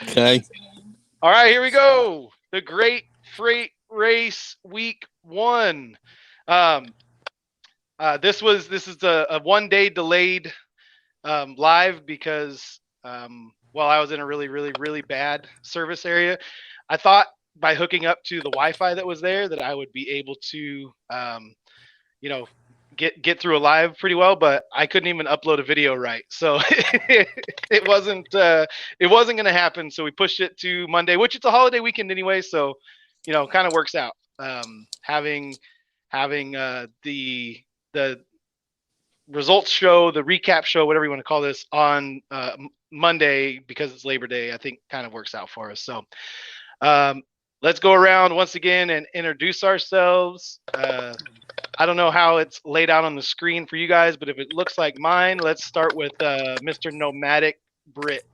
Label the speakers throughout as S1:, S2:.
S1: Okay.
S2: All right, here we go. The Great Freight Race Week 1. Um, this is a 1 day delayed live because I was in a really bad service area. I thought by hooking up to the Wi-Fi that was there that I would be able to you know get through a live pretty well, but I couldn't even upload a video right, so it wasn't going to happen. So we pushed it to Monday, which it's a holiday weekend anyway, so kind of works out. Having the results show, the recap show, whatever you want to call this, on Monday because it's Labor Day, I think kind of works out for us. So um, let's go around once again and introduce ourselves. I don't know how it's laid out on the screen for you guys, but if it looks like mine, let's start with Mr. Nomadic Brit.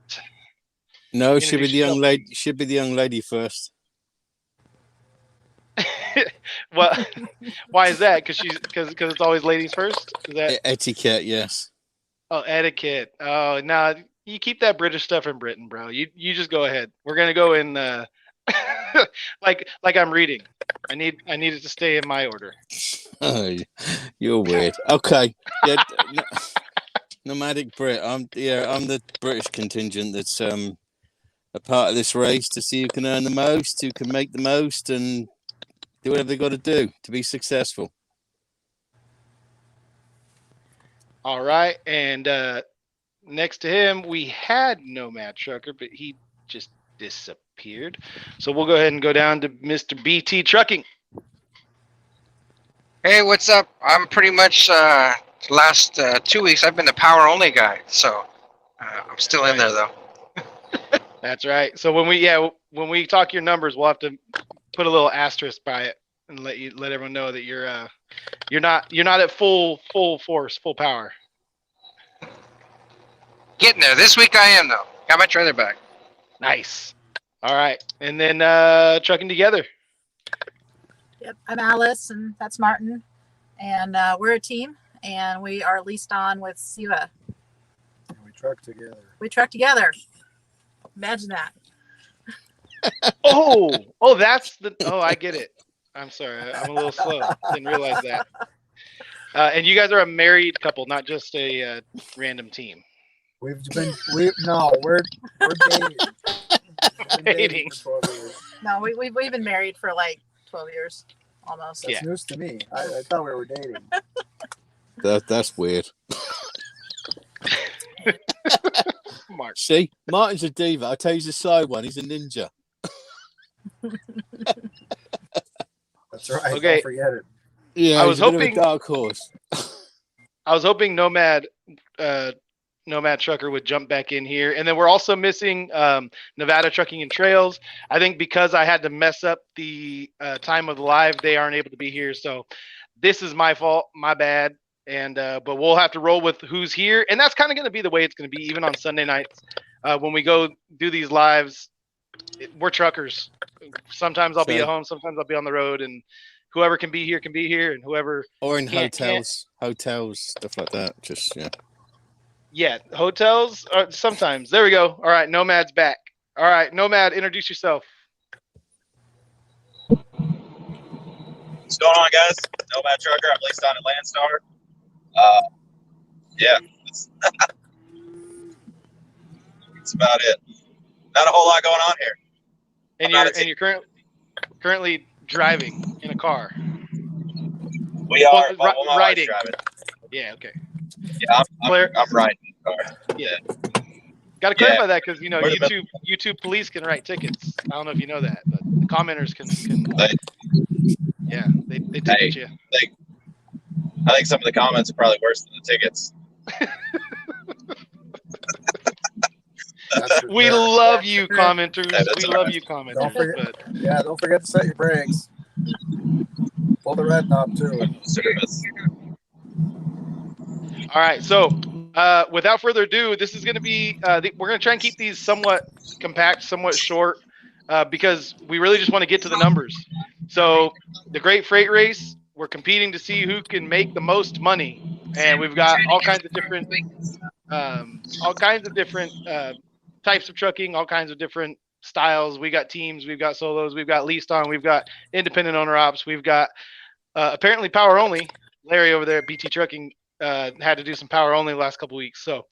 S1: No, should be
S2: Introduce
S1: the young
S2: yourself.
S1: lady. Should be the young lady first.
S2: What? Why is that? Because it's always ladies first. Is that
S1: Etiquette, yes.
S2: etiquette? Oh, no, you keep that British stuff in Britain, bro. You just go ahead. We're gonna go in like I'm reading. I need it to stay in my order.
S1: Oh, you're weird. Okay, yeah. Nomadic Brit. I'm the British contingent that's a part of this race to see who can earn the most, who can make the most, and do whatever they got to do to be successful.
S2: All right, and next to him we had Nomad Trucker, but he just disappeared. So we'll go ahead and go down to Mr. BT Trucking.
S3: Hey, what's up? I'm pretty much last 2 weeks. I've been the power only guy, so I'm still in there though.
S2: That's right. So when we talk your numbers, we'll have to put a little asterisk by it and let everyone know that you're not at full force, full power.
S3: Getting there. This week I am though. Got my trailer back.
S2: Nice. All right, and then trucking together.
S4: Yep, I'm Alice, and that's Martin, and we're a team, and we are leased on with Siva.
S5: We truck together.
S4: We truck together. Imagine that.
S2: That's the. Oh, I get it. I'm sorry, I'm a little slow. Didn't realize that. And you guys are a married couple, not just a random team.
S5: We're dating.
S2: Dating.
S5: For 12 years.
S4: No, we've been married for like 12 years, almost.
S5: That's news to me. I thought we were dating.
S1: That's weird.
S2: Mark.
S1: See, Martin's a diva. I tell you, he's a side one. He's a ninja.
S5: That's right.
S2: Okay.
S5: Don't forget it.
S1: Yeah,
S2: I was
S1: he's a bit of
S2: hoping-
S1: a dark horse.
S2: I was hoping Nomad Trucker would jump back in here, and then we're also missing Nevada Trucking and Trails. I think because I had to mess up the time of the live, they aren't able to be here. So this is my fault, my bad. And but we'll have to roll with who's here, and that's kind of going to be the way it's going to be even on Sunday nights when we go do these lives. We're truckers. Sometimes I'll be at home, sometimes I'll be on the road, and whoever can be here, and whoever
S1: Or in
S2: can't.
S1: hotels, stuff like that. Just
S2: Yeah, hotels sometimes. There we go. All right, Nomad's back. All right, Nomad, introduce yourself.
S6: What's going on, guys? Nomad Trucker. I'm leased on at Landstar. Yeah, that's about it. Not a whole lot going on here.
S2: And you're currently driving in a car.
S6: We are my wife's
S2: riding.
S6: driving.
S2: Yeah. Okay.
S6: Yeah, I'm riding the car.
S2: Yeah. Got to clarify
S6: Yeah.
S2: that because YouTube police can write tickets. I don't know if you know that, but the commenters can they ticket you.
S6: I think some of the comments are probably worse than the tickets.
S2: We love you, commenters.
S6: That's
S2: We
S6: all
S2: love
S6: right.
S2: you, commenters.
S5: Don't forget to set your brakes. Pull the red knob too.
S6: Service.
S2: All right, so without further ado, this is going to be we're going to try and keep these somewhat compact, somewhat short, because we really just want to get to the numbers. So the Great Freight Race, we're competing to see who can make the most money, and we've got all kinds of different types of trucking, all kinds of different styles. We got teams, we've got solos, we've got leased on, we've got independent owner ops, we've got apparently power only. Larry over there at BT Trucking had to do some power only the last couple weeks. So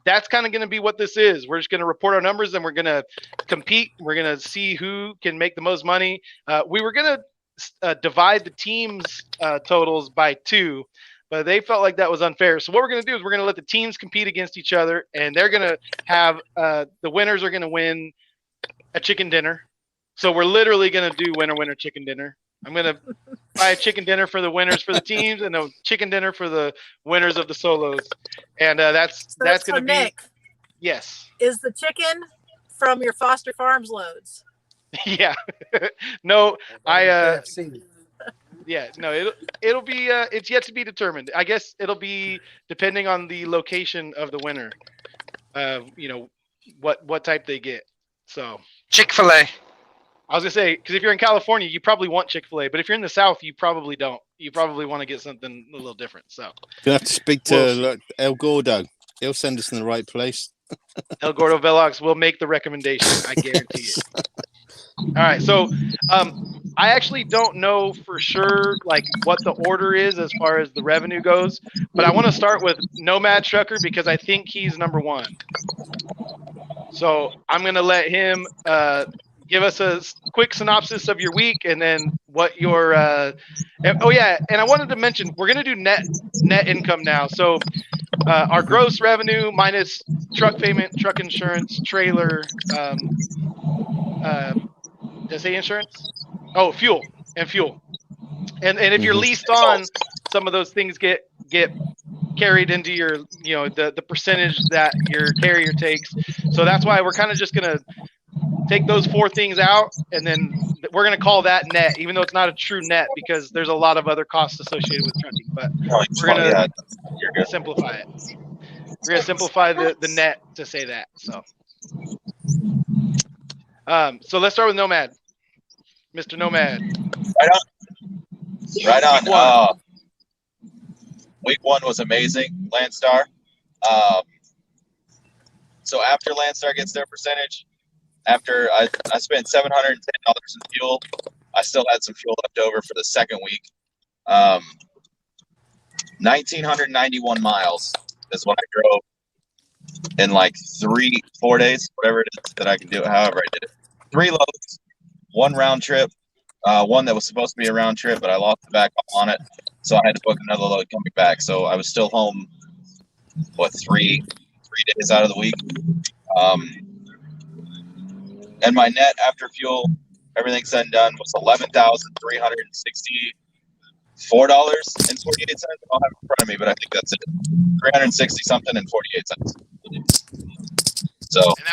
S2: that's kind of going to be what this is. We're just going to report our numbers and we're going to compete. We're going to see who can make the most money. We were going to divide the teams totals by 2, but they felt like that was unfair. So what we're going to do is we're going to let the teams compete against each other, and they're going to have the winners are going to win a chicken dinner. So we're literally going to do winner chicken dinner. I'm going to buy a chicken dinner for the winners for the teams and a chicken dinner for the winners of the solos. And that's going to be
S4: Nick,
S2: yes.
S4: Is the chicken from your Foster Farms loads?
S2: Yeah. No,
S5: KFC.
S2: yeah, no, it'll be it's yet to be determined. I guess it'll be depending on the location of the winner. You know, what type they get. So
S3: Chick-fil-A.
S2: I was gonna say, because if you're in California, you probably want Chick-fil-A, but if you're in the South, you probably don't. You probably want to get something a little different. So
S1: You have to speak to El Gordo. He'll send us in the right place.
S2: El Gordo Velox will make the recommendation. I guarantee it. All right, so I actually don't know for sure like what the order is as far as the revenue goes, but I want to start with Nomad Trucker because I think he's number 1. So I'm gonna let him give us a quick synopsis of your week and then what your oh yeah, and I wanted to mention we're gonna do net income now. So our gross revenue minus truck payment, truck insurance, trailer, did I say insurance? Oh, fuel. And if you're leased on, some of those things get carried into your, you know, the percentage that your carrier takes. So that's why we're kind of just gonna take those 4 things out, and then we're gonna call that net, even though it's not a true net because there's a lot of other costs associated with trucking. But we're gonna simplify it. We're gonna simplify the net to say that. So let's start with Nomad. Mr. Nomad.
S6: Right on.
S2: Week 1.
S6: Week 1 was amazing. Landstar. So after Landstar gets their percentage, after I spent $710 in fuel, I still had some fuel left over for the second week. 1,991 miles is what I drove in like 3-4 days, whatever it is that I can do it, however I did it. 3 loads, 1 round trip, one that was supposed to be a round trip, but I lost the back on it, so I had to book another load coming back. So I was still home, 3 days out of the week. And my net after fuel, everything said and done, was $11,364.48. I don't have it in front of me, but I think that's it. 360 something and 48 cents. So
S2: And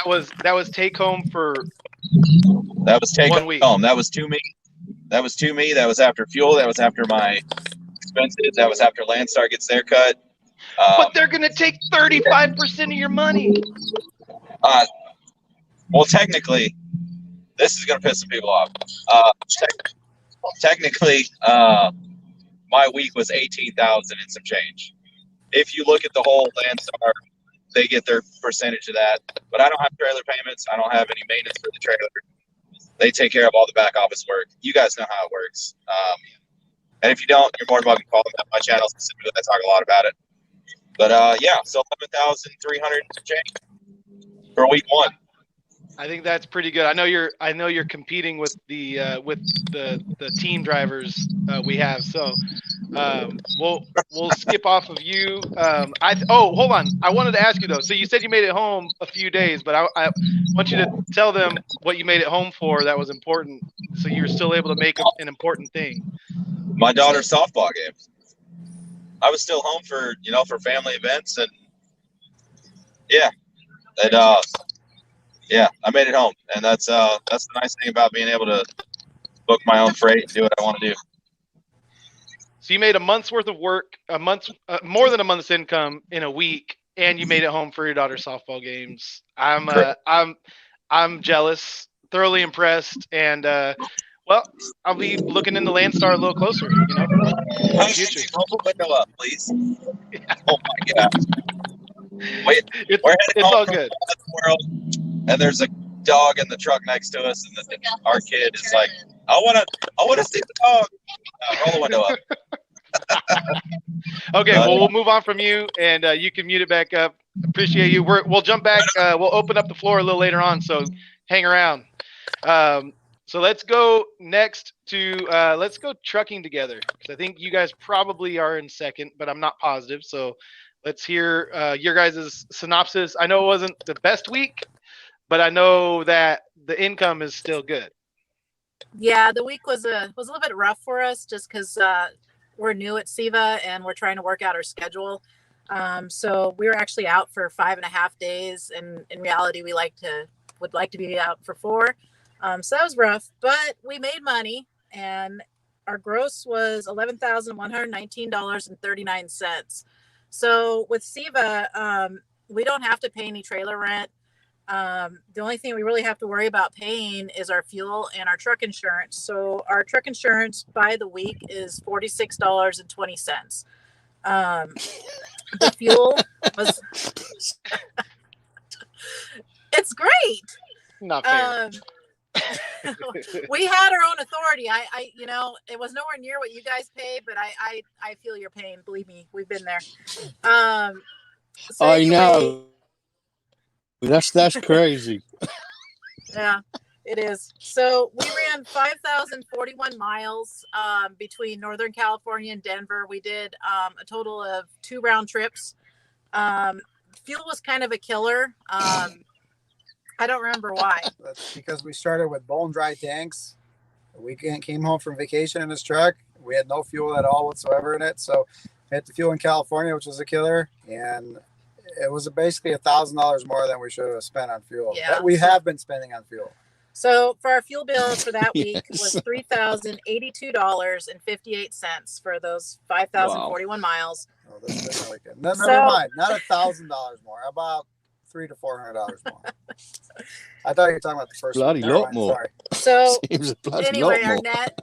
S2: that was take home for
S6: that was take
S2: 1 week.
S6: home. That was to me. That was to me. That was after fuel. That was after my expenses. That was after Landstar gets their cut.
S2: But they're gonna take 35% of your money.
S6: Well, technically, this is going to piss some people off. Technically, my week was 18,000 and some change. If you look at the whole Landstar, they get their percentage of that. But I don't have trailer payments. I don't have any maintenance for the trailer. They take care of all the back office work. You guys know how it works. And if you don't, you're more than welcome to call them at my channel specifically. I talk a lot about it. But yeah, so 11,300 and some change for week 1.
S2: I think that's pretty good. I know you're competing with the team drivers we have. So we'll skip off of you. Hold on. I wanted to ask you though. So you said you made it home a few days, but I want you to tell them what you made it home for. That was important. So you were still able to make an important thing.
S6: My daughter's softball game. I was still home for family events, and yeah, I made it home, and that's the nice thing about being able to book my own freight and do what I want to do.
S2: So you made a month's worth of work, more than a month's income in a week, and you made it home for your daughter's softball games. I'm jealous, thoroughly impressed, and well, I'll be looking into Landstar a little closer. In the future.
S6: Hold the window up, please. Yeah. Oh my God. Wait,
S2: it's all good.
S6: World. and there's a dog in the truck next to us, and our kid is like, I want to see the dog. Roll the window up.
S2: Okay, well, we'll move on from you, and you can mute it back up. Appreciate you. We'll jump back. We'll open up the floor a little later on, so hang around. So let's go next to let's go trucking together, because I think you guys probably are in second, but I'm not positive. So let's hear your guys' synopsis. I know it wasn't the best week, but I know that the income is still good.
S4: Yeah, the week was a little bit rough for us, just because we're new at SIVA and we're trying to work out our schedule. So we were actually out for 5.5 days, and in reality, we would like to be out for 4. So that was rough, but we made money, and our gross was $11,119.39. So with SIVA, we don't have to pay any trailer rent. The only thing we really have to worry about paying is our fuel and our truck insurance. So our truck insurance by the week is $46.20. The fuel was it's great.
S2: Not fair.
S4: We had our own authority. I it was nowhere near what you guys pay, but I feel your pain. Believe me, we've been there. So
S1: I
S4: anyway,
S1: know. That's crazy.
S4: Yeah, it is. So we ran 5,041 miles between Northern California and Denver. We did a total of 2 round trips. Fuel was kind of a killer. I don't remember why.
S5: That's because we started with bone dry tanks. We came home from vacation in this truck. We had no fuel at all whatsoever in it. So we had the fuel in California, which was a killer. And it was basically $1,000 more than we should have spent on fuel.
S4: Yeah.
S5: But we have been spending on fuel.
S4: So for our fuel bill for that week
S1: Yes.
S4: was $3,082.58 for those 5,041 miles.
S5: Oh, this is the weekend. No,
S4: So-
S5: never mind. Not $1,000 more. About $300 to $400 more. I thought you were talking about the first
S1: Bloody
S5: one. Never
S1: lot
S5: mind,
S1: more.
S5: Sorry.
S4: So
S1: Seems a bloody
S4: anyway,
S1: lot
S4: our
S1: more.
S4: net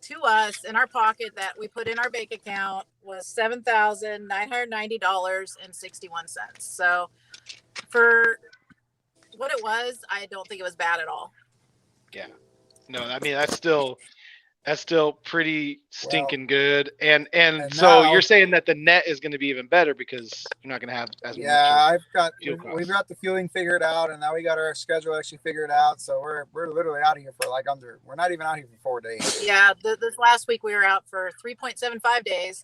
S4: to us in our pocket that we put in our bank account was $7,990.61. So for what it was, I don't think it was bad at all.
S2: Yeah. No, I mean that's still pretty stinking good. And so
S5: now-
S2: you're saying that the net is going to be even better because you're not going to have as
S5: Yeah,
S2: much. Fuel
S5: we've
S2: costs.
S5: got the fueling figured out, and now we got our schedule actually figured out. So we're literally out of here for we're not even out here for 4 days.
S4: Yeah, this last week we were out for 3.75 days.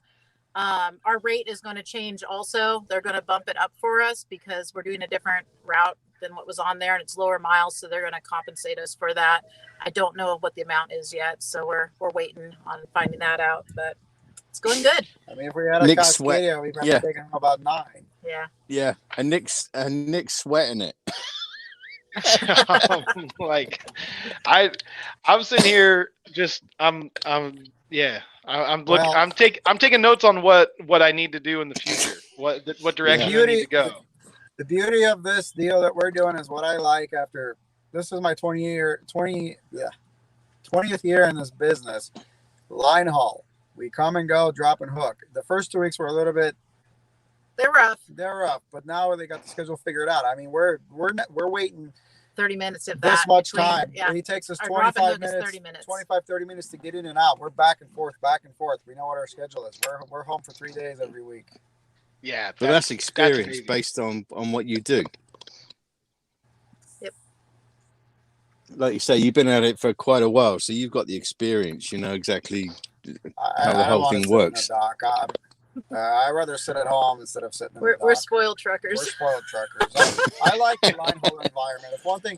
S4: Our rate is going to change also. They're going to bump it up for us because we're doing a different route than what was on there, and it's lower miles, so they're going to compensate us for that. I don't know what the amount is yet, so we're waiting on finding that out, but it's going good.
S5: I mean, if we had a
S1: Nick's sweat.
S5: Cascadia, we'd have
S1: Yeah.
S5: taken about 9.
S4: Yeah.
S1: Yeah, and Nick's sweating it.
S2: Like I'm sitting here just I'm taking notes on what I need to do in the future. What direction I need to go.
S5: The beauty of this deal that we're doing is what I like after this is my 20th year in this business. Line haul. We come and go, drop and hook. The first 2 weeks were a little bit
S4: They're rough.
S5: but now they got the schedule figured out. I mean, we're waiting
S4: 30 minutes if
S5: this
S4: that.
S5: much
S4: between-
S5: time.
S4: Yeah.
S5: He takes us
S4: Our drop and
S5: 25
S4: hook is
S5: minutes,
S4: 30 minutes.
S5: 30 minutes to get in and out. We're back and forth. We know what our schedule is. We're home for 3 days every week.
S2: Yeah,
S1: But that's experience
S2: crazy.
S1: based on what you do.
S4: Yep.
S1: Like you say, you've been at it for quite a while, so you've got the experience. You know exactly how the whole thing works.
S5: I'd rather sit at home instead of sitting in the
S4: We're
S5: dock.
S4: spoiled
S5: We're
S4: truckers.
S5: spoiled truckers. I like the line haul environment. If one thing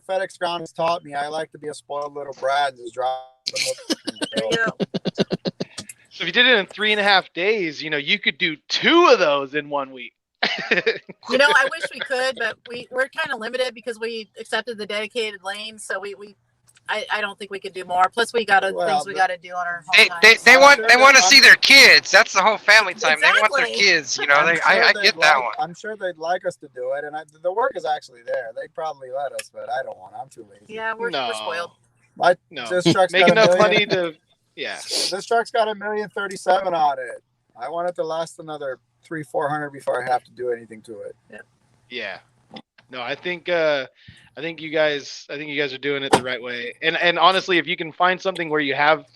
S5: FedEx Ground has taught me, I like to be a spoiled little brat and just drop the hook and
S4: There you
S5: go.
S4: go.
S2: So if you did it in 3.5 days, you could do 2 of those in 1 week.
S4: I wish we could, but we're kind of limited because we accepted the dedicated lane. So I don't think we could do more. Plus we got things we got to do on our home time.
S3: They want
S5: sure
S3: they want to
S5: that-
S3: see their kids. That's the whole family time. They want their
S4: Exactly.
S3: kids.
S5: I'm
S3: I
S5: sure
S3: get
S5: they'd
S3: that
S5: like-
S3: one.
S5: I'm sure they'd like us to do it, and the work is actually there. They'd probably let us, but I don't want. I'm too lazy.
S4: Yeah, we're spoiled.
S2: No.
S5: This truck's
S2: Make
S5: got
S2: enough
S5: $1
S2: money
S5: million.
S2: to yeah.
S5: This truck's got $1,037,000 on it. I want it to last another 300-400 before I have to do anything to it.
S2: Yeah. No, I think you guys are doing it the right way. And honestly, if you can find something where you have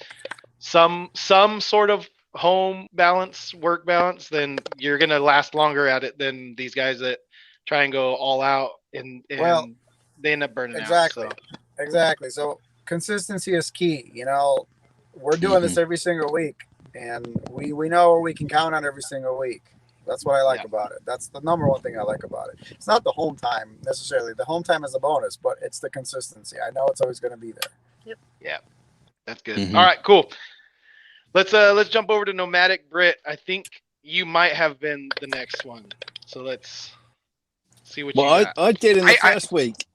S2: some sort of home balance, work balance, then you're gonna last longer at it than these guys that try and go all out and
S5: Well,
S2: they end up burning
S5: exactly.
S2: out. So
S5: Exactly. So consistency is key. You know, we're doing this every single week, and we know we can count on every single week. That's what I like about it. That's the number one thing I like about it. It's not the home time necessarily. The home time is a bonus, but it's the consistency. I know it's always going to be there.
S4: Yep.
S2: Yeah, that's good. All right, cool. Let's jump over to Nomadic Brit. I think you might have been the next one. So let's see what you got.
S1: I did in the first week.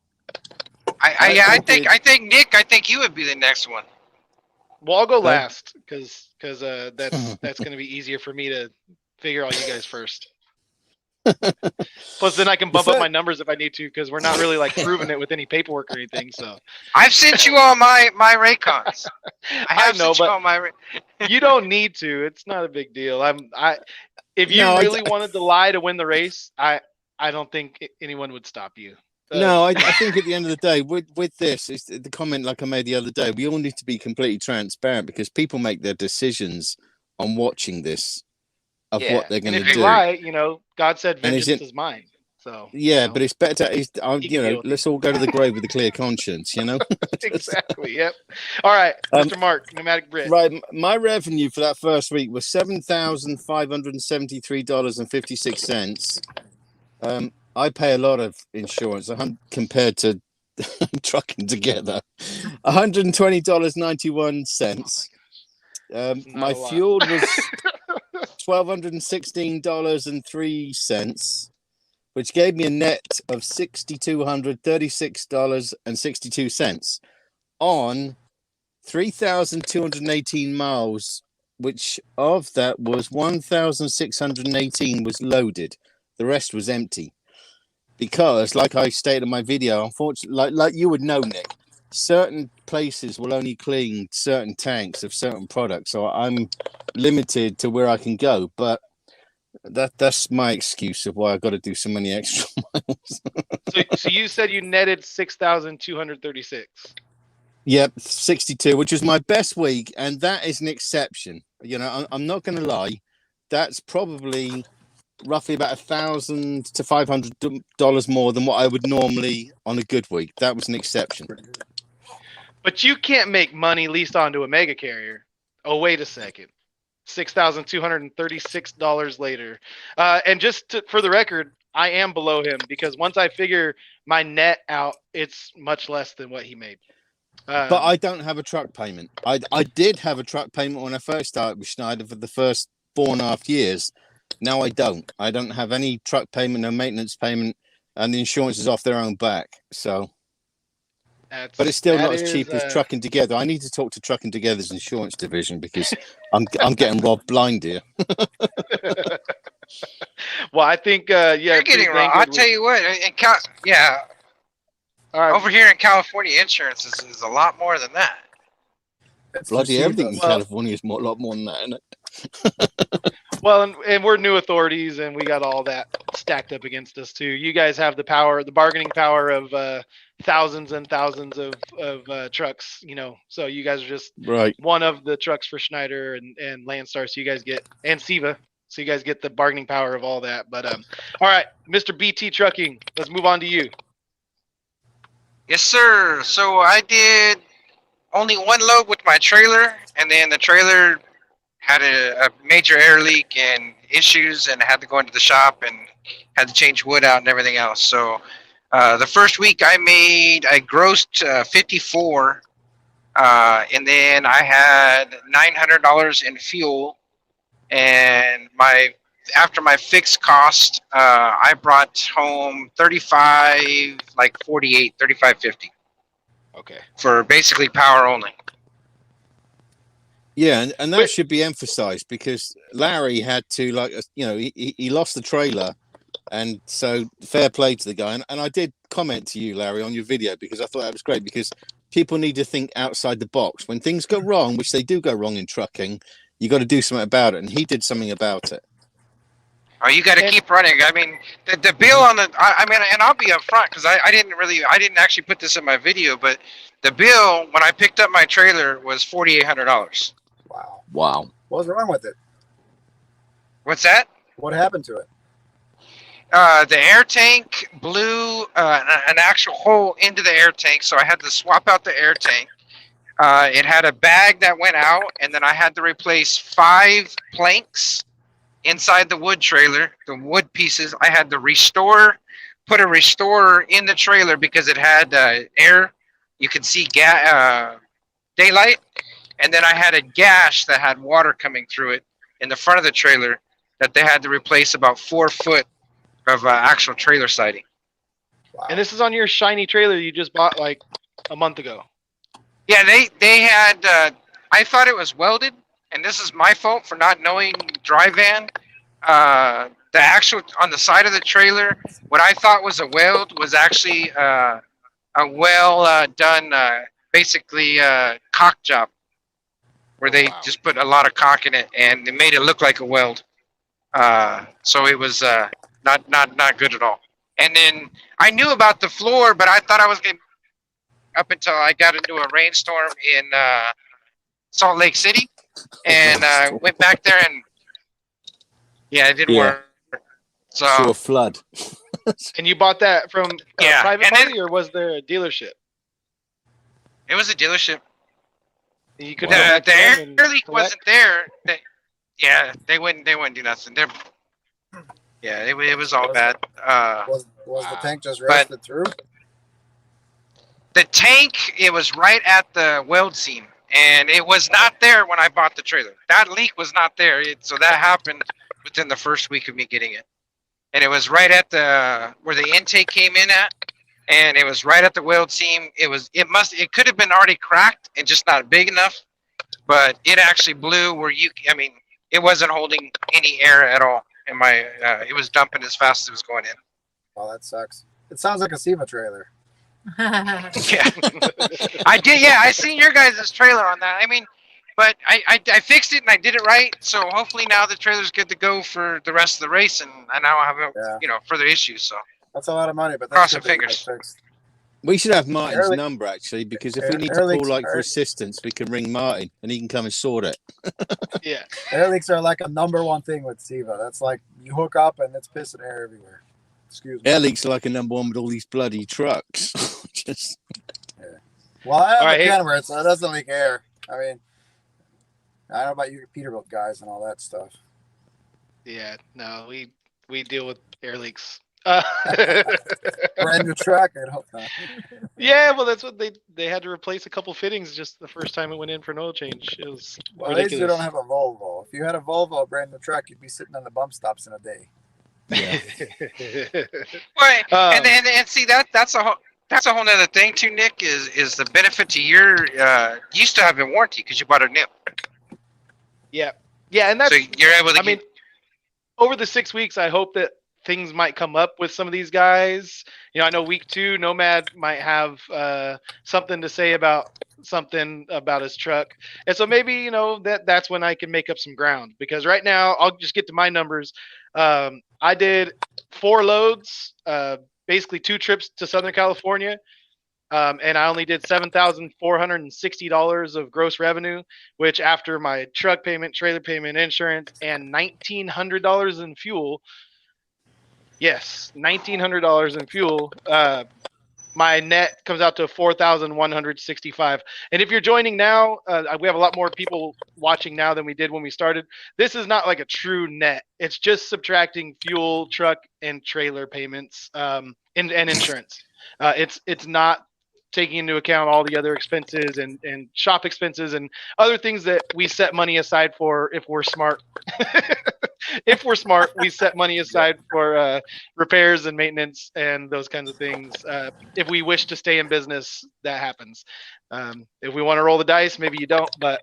S3: I think Nick, I think you would be the next one.
S2: Well, I'll go last because that's going to be easier for me to figure out you guys first. Plus, then I can bump up my numbers if I need to because we're not really like proving it with any paperwork or anything. So
S3: I've sent you all my Raycons. I know, but
S2: you don't need to. It's not a big deal. If you really wanted to lie to win the race, I don't think anyone would stop you.
S1: No, I think at the end of the day, with this, it's the comment like I made the other day, we all need to be completely transparent because people make their decisions on watching this of what they're going to do.
S2: If you lie, you know, God said vengeance is mine. So
S1: but it's better. Let's all go to the grave with a clear conscience. You know.
S2: Exactly. Yep. All right, Mr. Mark, Nomadic Brit.
S1: Right, my revenue for that first week was $7,573.56. I pay a lot of insurance compared to trucking together. $120.91. My fuel was $1,216.03, which gave me a net of $6,236.62 on 3,218 miles, which of that was 1,618 was loaded. The rest was empty. Because, like I stated in my video, unfortunately, like you would know, Nick, certain places will only clean certain tanks of certain products. So I'm limited to where I can go. But that's my excuse of why I got to do so many extra miles.
S2: So you said you netted 6,236.
S1: Yep, 62, which was my best week, and that is an exception. You know, I'm not going to lie. That's probably roughly about $1,000 to $500 more than what I would normally on a good week. That was an exception.
S2: But you can't make money leased onto a mega carrier. Oh, wait a second. $6,236 later. And just for the record, I am below him because once I figure my net out, it's much less than what he made.
S1: But I don't have a truck payment. I did have a truck payment when I first started with Schneider for the first 4.5 years. Now I don't. I don't have any truck payment, no maintenance payment, and the insurance is off their own back. So, but it's still not as cheap as Trucking Together. I need to talk to Trucking Together's insurance division because I'm getting robbed blind here.
S2: Well, I think
S3: you're getting wrong. I'll tell you what. All right. Over here in California, insurance is a lot more than that.
S1: Bloody everything in California is a lot more than that, isn't it?
S2: Well, and we're new authorities, and we got all that stacked up against us too. You guys have the power, the bargaining power of thousands and thousands of trucks. You know, so you guys are just one of the trucks for Schneider and Landstar. So you guys get and Siva. So you guys get the bargaining power of all that. But all right, Mr. BT Trucking, let's move on to you.
S3: Yes, sir. So I did only one load with my trailer, and then the trailer had a major air leak and issues, and I had to go into the shop and had to change wood out and everything else. So the first week I grossed 54, and then I had $900 in fuel, and after my fixed cost, I brought home 35.50.
S2: Okay.
S3: For basically power only.
S1: Yeah, and that should be emphasized because Larry had to, he lost the trailer, and so fair play to the guy. And I did comment to you, Larry, on your video because I thought that was great because people need to think outside the box. When things go wrong, which they do go wrong in trucking, you got to do something about it, and he did something about it.
S3: Oh, you got to keep running. I mean, the bill on the, I mean, and I'll be upfront because I didn't actually put this in my video, but the bill when I picked up my trailer was $4,800.
S5: Wow.
S1: Wow.
S5: What was wrong with it?
S3: What's that?
S5: What happened to it?
S3: The air tank blew an actual hole into the air tank, so I had to swap out the air tank. It had a bag that went out, and then I had to replace 5 planks inside the wood trailer, the wood pieces. I had to put a restorer in the trailer because it had air. You could see daylight. And then I had a gash that had water coming through it in the front of the trailer that they had to replace about 4 foot of actual trailer siding.
S5: Wow.
S2: And this is on your shiny trailer you just bought like a month ago.
S3: Yeah, they had, I thought it was welded. And this is my fault for not knowing dry van. The actual on the side of the trailer, what I thought was a weld was actually a well done, basically caulk job, where they just put a lot of caulk in it and it made it look like a weld. So it was not good at all. And then I knew about the floor, but I thought I was going to up until I got into a rainstorm in Salt Lake City. And went back there and it didn't work. So
S1: Saw a flood.
S2: And you bought that from a private
S3: and
S2: party, or was there a dealership?
S3: It was a dealership.
S2: You could
S3: The air leak wasn't there. They wouldn't do nothing. It was all bad.
S5: Was the tank just rusted through?
S3: The tank, it was right at the weld seam. And it was not there when I bought the trailer. That leak was not there. So that happened within the first week of me getting it. And it was right at where the intake came in at. And it was right at the weld seam. It could have been already cracked and just not big enough. But it actually blew where it wasn't holding any air at all. And it was dumping as fast as it was going in.
S5: Oh, that sucks. It sounds like a SEMA trailer.
S3: Yeah, I did. Yeah, I seen your guys' trailer on that. I mean, but I fixed it and I did it right. So hopefully now the trailer's good to go for the rest of the race, and I now have further issues. So
S5: that's a lot of money, but
S3: cross your fingers.
S1: We should have Martin's number actually, because if we need to call for assistance, we can ring Martin and he can come and sort it.
S2: Yeah,
S5: air leaks are like a #1 thing with SEVA. That's like you hook up and it's pissing air everywhere. Excuse me.
S1: Air leaks are like a #1 with all these bloody trucks.
S5: Well, I have a Kenworth, so it doesn't leak air. I mean, I don't know about you Peterbilt guys and all that stuff.
S2: Yeah, no, we deal with air leaks.
S5: Brand new truck, I hope not.
S2: Yeah, well, that's what they had to replace a couple fittings just the first time it went in for an oil change. It was
S5: at least you don't have a Volvo. If you had a Volvo, a brand new truck, you'd be sitting on the bump stops in a day.
S1: Yeah.
S3: Right, and see that's a whole nother thing too, Nick. Is the benefit to you still have a warranty because you bought a new.
S2: Yeah, and that's
S3: so you're able to.
S2: I mean, over the 6 weeks, I hope that things might come up with some of these guys. I know week 2, Nomad might have something to say about his truck, and so maybe that's when I can make up some ground, because right now I'll just get to my numbers. I did 4 loads, basically 2 trips to Southern California, and I only did $7,460 of gross revenue, which after my truck payment, trailer payment, insurance, and $1,900 in fuel. Yes, $1,900 in fuel. My net comes out to $4,165. And if you're joining now, we have a lot more people watching now than we did when we started. This is not like a true net. It's just subtracting fuel, truck, and trailer payments, and insurance. It's not taking into account all the other expenses and shop expenses and other things that we set money aside for if we're smart. If we're smart, we set money aside for repairs and maintenance and those kinds of things. If we wish to stay in business, that happens. If we want to roll the dice, maybe you don't. But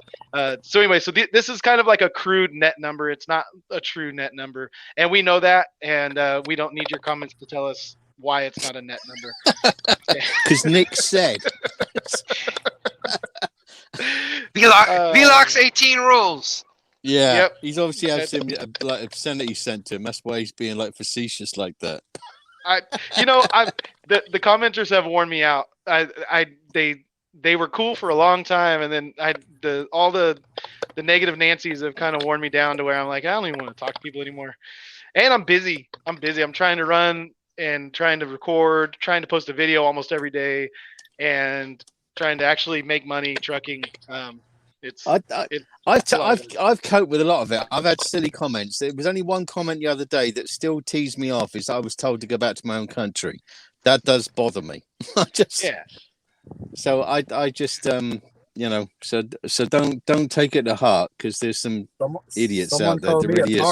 S2: so anyway, so this is kind of like a crude net number. It's not a true net number. And we know that. And we don't need your comments to tell us why it's not a net number.
S1: Because Nick said.
S3: VLOX 18 rules.
S1: Yeah,
S2: Yep.
S1: he's obviously had some like obscenity sent to him. That's why he's being like facetious like that.
S2: The commenters have worn me out. They were cool for a long time, and then all the negative Nancy's have kind of worn me down to where I'm like, I don't even want to talk to people anymore. And I'm busy. I'm trying to run and trying to record, trying to post a video almost every day, and trying to actually make money trucking.
S1: I've coped with a lot of it. I've had silly comments. There was only one comment the other day that still teased me off. Is I was told to go back to my own country. That does bother me. So I just so don't take it to heart, because there's some idiots out there. There really is.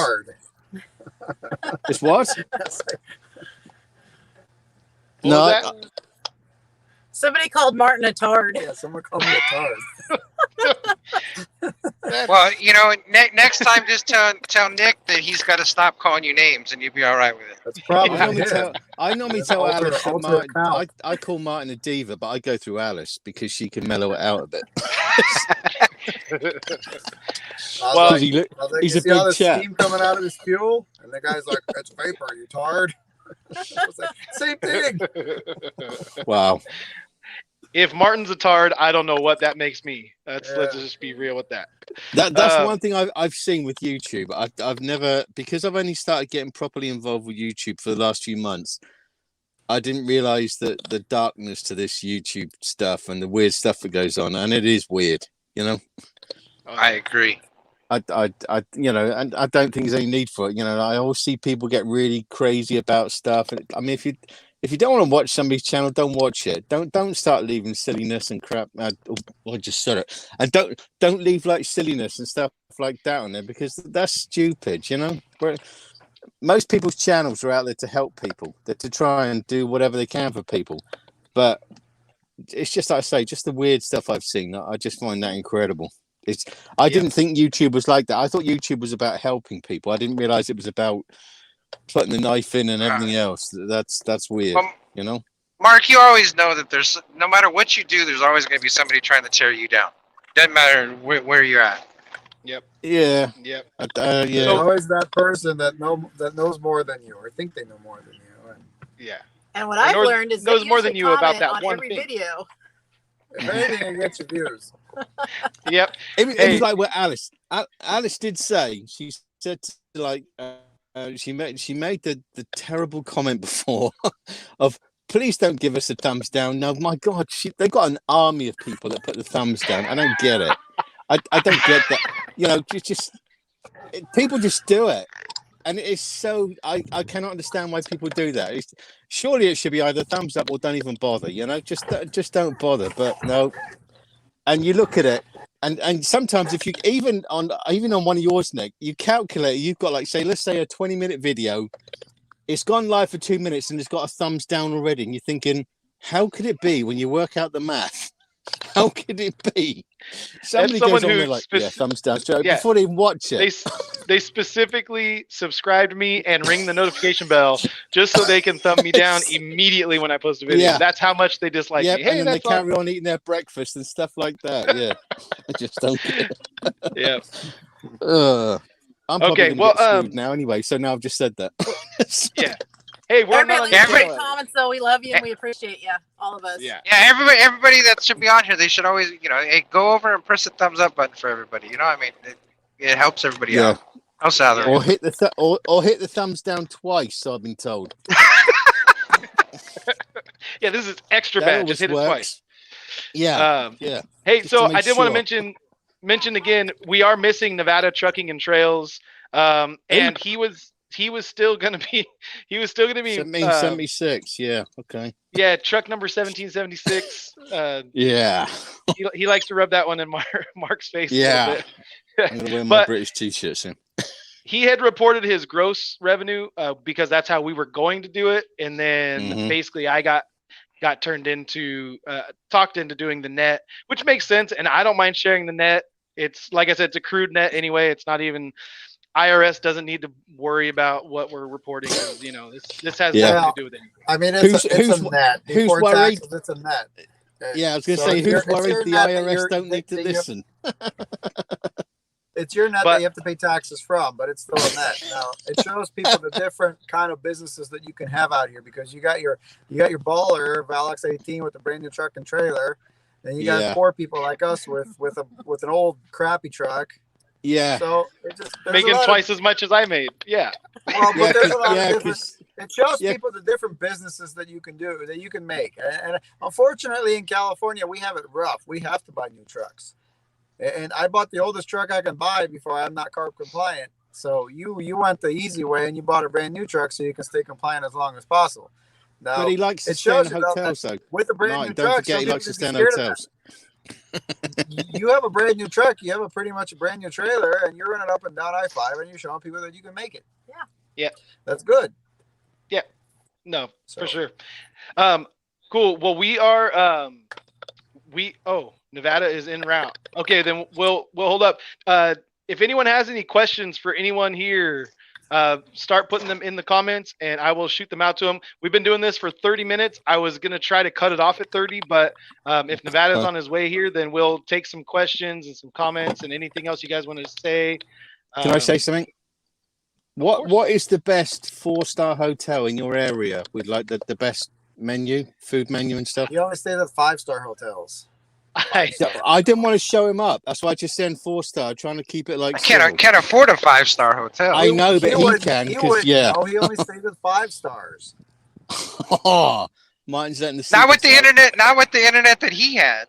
S1: It's what?
S4: Somebody called Martin a tard.
S5: Yeah, someone called me a tard.
S3: Well, next time just tell Nick that he's got to stop calling you names, and you'll be all right with it.
S5: That's probably
S1: I normally tell Alice that Martin, I call Martin a diva, but I go through Alice because she can mellow it out a bit.
S2: Well,
S1: he's a big chap.
S5: Steam coming out of his fuel, and the guy's like, "That's vapor, you tard." I was like, same thing.
S1: Wow.
S2: If Martin's a tard, I don't know what that makes me. Let's just be real with that.
S1: That's one thing I've seen with YouTube. I've never, because I've only started getting properly involved with YouTube for the last few months. I didn't realize that the darkness to this YouTube stuff and the weird stuff that goes on, and it is weird,
S3: I agree.
S1: And I don't think there's any need for it. I always see people get really crazy about stuff. And I mean, if you don't want to watch somebody's channel, don't watch it. Don't start leaving silliness and crap. I just said it. And don't leave like silliness and stuff like that on there, because that's stupid. Most people's channels are out there to help people. They're to try and do whatever they can for people. But it's just, like I say, just the weird stuff I've seen. I just find that incredible. I didn't think YouTube was like that. I thought YouTube was about helping people. I didn't realize it was about putting the knife in and everything else. That's weird,
S3: Mark, you always know that there's, no matter what you do, there's always going to be somebody trying to tear you down. Doesn't matter where you're at.
S2: Yep.
S1: Yeah.
S2: Yep.
S1: Yeah.
S5: There's always that person that knows more than you, or think they know more than you.
S2: Yeah.
S4: And what I've learned is
S2: knows more than you about that one
S4: every
S2: thing.
S4: Video.
S5: If anything, it gets your views.
S2: Yep.
S1: It was like what Alice did say. She said she made the terrible comment before of, please don't give us a thumbs down. No, my God, they've got an army of people that put the thumbs down. I don't get it. I don't get that. People just do it. And it's so, I cannot understand why people do that. Surely it should be either thumbs up or don't even bother, just don't bother. But no. And you look at it, and sometimes if you, even on one of yours, Nick, you calculate, you've got let's say a 20-minute video, it's gone live for 2 minutes and it's got a thumbs down already. And you're thinking, how could it be when you work out the math? How could it be? Somebody goes on there thumbs down before they even watch it.
S2: They specifically subscribed me and ring the notification bell just so they can thumb me down immediately when I post a video. Yeah. That's how much they dislike me. Hey,
S1: and then they carry on eating their breakfast and stuff like that. Yeah, I just don't get it.
S2: Yeah.
S1: I'm probably gonna get screwed now anyway. So now I've just said that.
S2: Yeah. Hey, we're not
S4: on comments though. We love you and we appreciate you, all of us.
S3: Yeah. Everybody that should be on here, they should always, go over and press the thumbs up button for everybody. It helps everybody out.
S1: Or hit the thumbs down twice. So I've been told.
S2: Yeah, this is extra bad. Just hit it twice.
S1: Yeah.
S2: Hey, so I did want to mention again, we are missing Nevada Trucking and Trails, and he was still gonna be
S1: 76. Yeah. Okay.
S2: Yeah, truck number 1776.
S1: Yeah.
S2: He likes to rub that one in Mark's face.
S1: Yeah.
S2: A little bit.
S1: I'm gonna wear my British t-shirt soon.
S2: He had reported his gross revenue because that's how we were going to do it, and then basically I got turned into talked into doing the net, which makes sense, and I don't mind sharing the net. It's like I said, it's a crude net anyway. It's not even. IRS doesn't need to worry about what we're reporting. This has nothing to do with it.
S5: I mean, it's a net.
S1: Who's worried?
S5: Taxes, it's a net.
S1: Yeah, I was going to say, who's worried the IRS don't need to listen?
S5: It's your net
S2: But-
S5: that you have to pay taxes from, but it's still a net. Now it shows people the different kind of businesses that you can have out here, because you got your baller Valix 18 with a brand new truck and trailer, and you got
S1: Yeah.
S5: poor people like us with an old crappy truck.
S1: Yeah.
S5: So it just there's a
S2: Making
S5: lot
S2: twice as much as I made. Yeah.
S5: Well, but
S1: Yeah,
S5: there's a lot of
S1: yeah,
S5: different.
S1: 'cause-
S5: It shows
S1: yeah.
S5: people the different businesses that you can do, that you can make. And unfortunately, in California, we have it rough. We have to buy new trucks. And I bought the oldest truck I can buy before I'm not carb compliant. So you went the easy way and you bought a brand new truck so you can stay compliant as long as possible. Now,
S1: But he likes to
S5: it
S1: stay in
S5: shows you though
S1: hotels, though.
S5: with a brand
S1: Mike,
S5: new
S1: don't
S5: truck,
S1: forget,
S5: some
S1: he
S5: people
S1: likes to
S5: can
S1: stay
S5: be
S1: in
S5: scared of
S1: hotels.
S5: that. You have a brand new truck, you have a pretty much a brand new trailer, and you're running up and down I-5 and you're showing people that you can make it.
S4: Yeah.
S2: Yeah.
S5: That's good.
S2: No,
S5: So-
S2: for sure. Cool. Well, we are Nevada is en route. Okay, then we'll hold up. If anyone has any questions for anyone here, start putting them in the comments and I will shoot them out to them. We've been doing this for 30 minutes. I was going to try to cut it off at 30, but if Nevada's on his way here, then we'll take some questions and some comments and anything else you guys want to say.
S1: Can I say something?
S2: course.
S1: What is the best 4-star hotel in your area with like the best menu, food menu and stuff?
S5: You only stay at 5-star hotels.
S1: I didn't want to show him up. That's why I just said 4-star, trying to keep it like
S3: I can't
S1: civil.
S3: can't afford a 5-star hotel.
S1: I know, but he
S5: wouldn't-
S1: can,
S5: he
S1: 'cause,
S5: wouldn't.
S1: yeah.
S5: No, he only stayed at 5 stars.
S1: Oh, Martin's letting the
S3: Not with the
S1: secrets out.
S3: internet. Not with the internet that he had.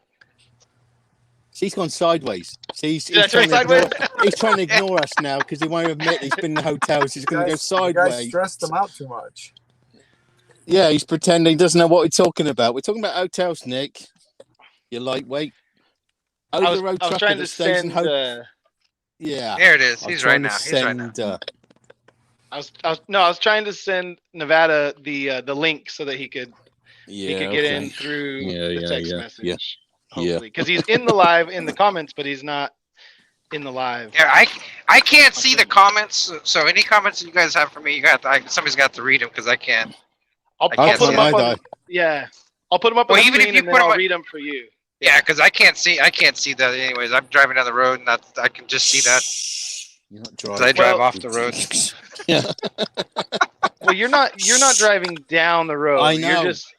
S1: He's gone sideways. See, he's
S2: That's
S1: trying
S2: right,
S1: to ignore,
S2: sideways.
S1: he's trying to ignore us now because he won't admit he's been in hotels. He's going to go
S5: You guys
S1: sideways.
S5: stressed them out too much.
S1: Yeah, he's pretending he doesn't know what we're talking about. We're talking about hotels, Nick. You're lightweight.
S2: I was
S1: Over-the-road
S2: trying
S1: trucker
S2: to
S1: that stays in
S2: send.
S1: Yeah.
S3: There it is.
S1: I'm
S3: He's
S1: trying
S3: right
S1: to
S3: now. He's right now.
S1: send,
S2: I was trying to send Nevada the link so that he could get in through
S1: Yeah,
S2: the text
S1: yeah.
S2: message. Hopefully, because he's in the live in the comments, but he's not in the live.
S3: Yeah, I can't see the comments. So any comments that you guys have for me, somebody's got to read them because I can't.
S2: I'll
S3: can't
S2: put
S3: see
S2: them up
S1: it.
S2: on. Yeah, I'll put them up
S3: Well,
S2: on the
S3: even if
S2: screen
S3: you
S2: and then
S3: put 'em
S2: I'll
S3: up-
S2: read them for you.
S3: Yeah, because I can't see that anyways. I'm driving down the road and I can just see that.
S1: You're not
S3: So I
S1: driving.
S3: drive
S2: Well-
S3: off the road.
S1: Yeah.
S2: Well, you're not driving down the road.
S1: I know.
S2: You're just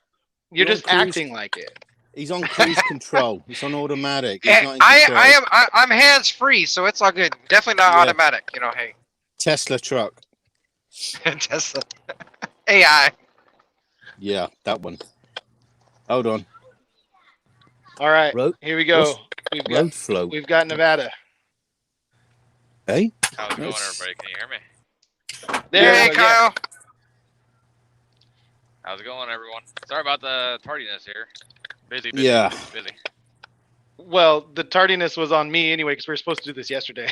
S1: You're on cruise-
S2: acting like it.
S1: He's on cruise control. He's on automatic. He's
S3: And
S1: not in control.
S3: I'm hands free, so it's all good. Definitely not
S1: Yeah.
S3: automatic. You know, hey,
S1: Tesla truck.
S3: Tesla, AI.
S1: Yeah, that one. Hold on.
S2: All right,
S1: Road,
S2: here we go.
S1: what's- road flow.
S2: We've got Nevada.
S1: Hey?
S7: How's it going,
S1: Nice.
S7: everybody? Can you hear me?
S2: There
S3: Hey,
S2: we go, yeah.
S3: Kyle.
S7: How's it going, everyone? Sorry about the tardiness here. Busy.
S1: Yeah.
S7: Busy.
S2: Well, the tardiness was on me anyway because we were supposed to do this yesterday.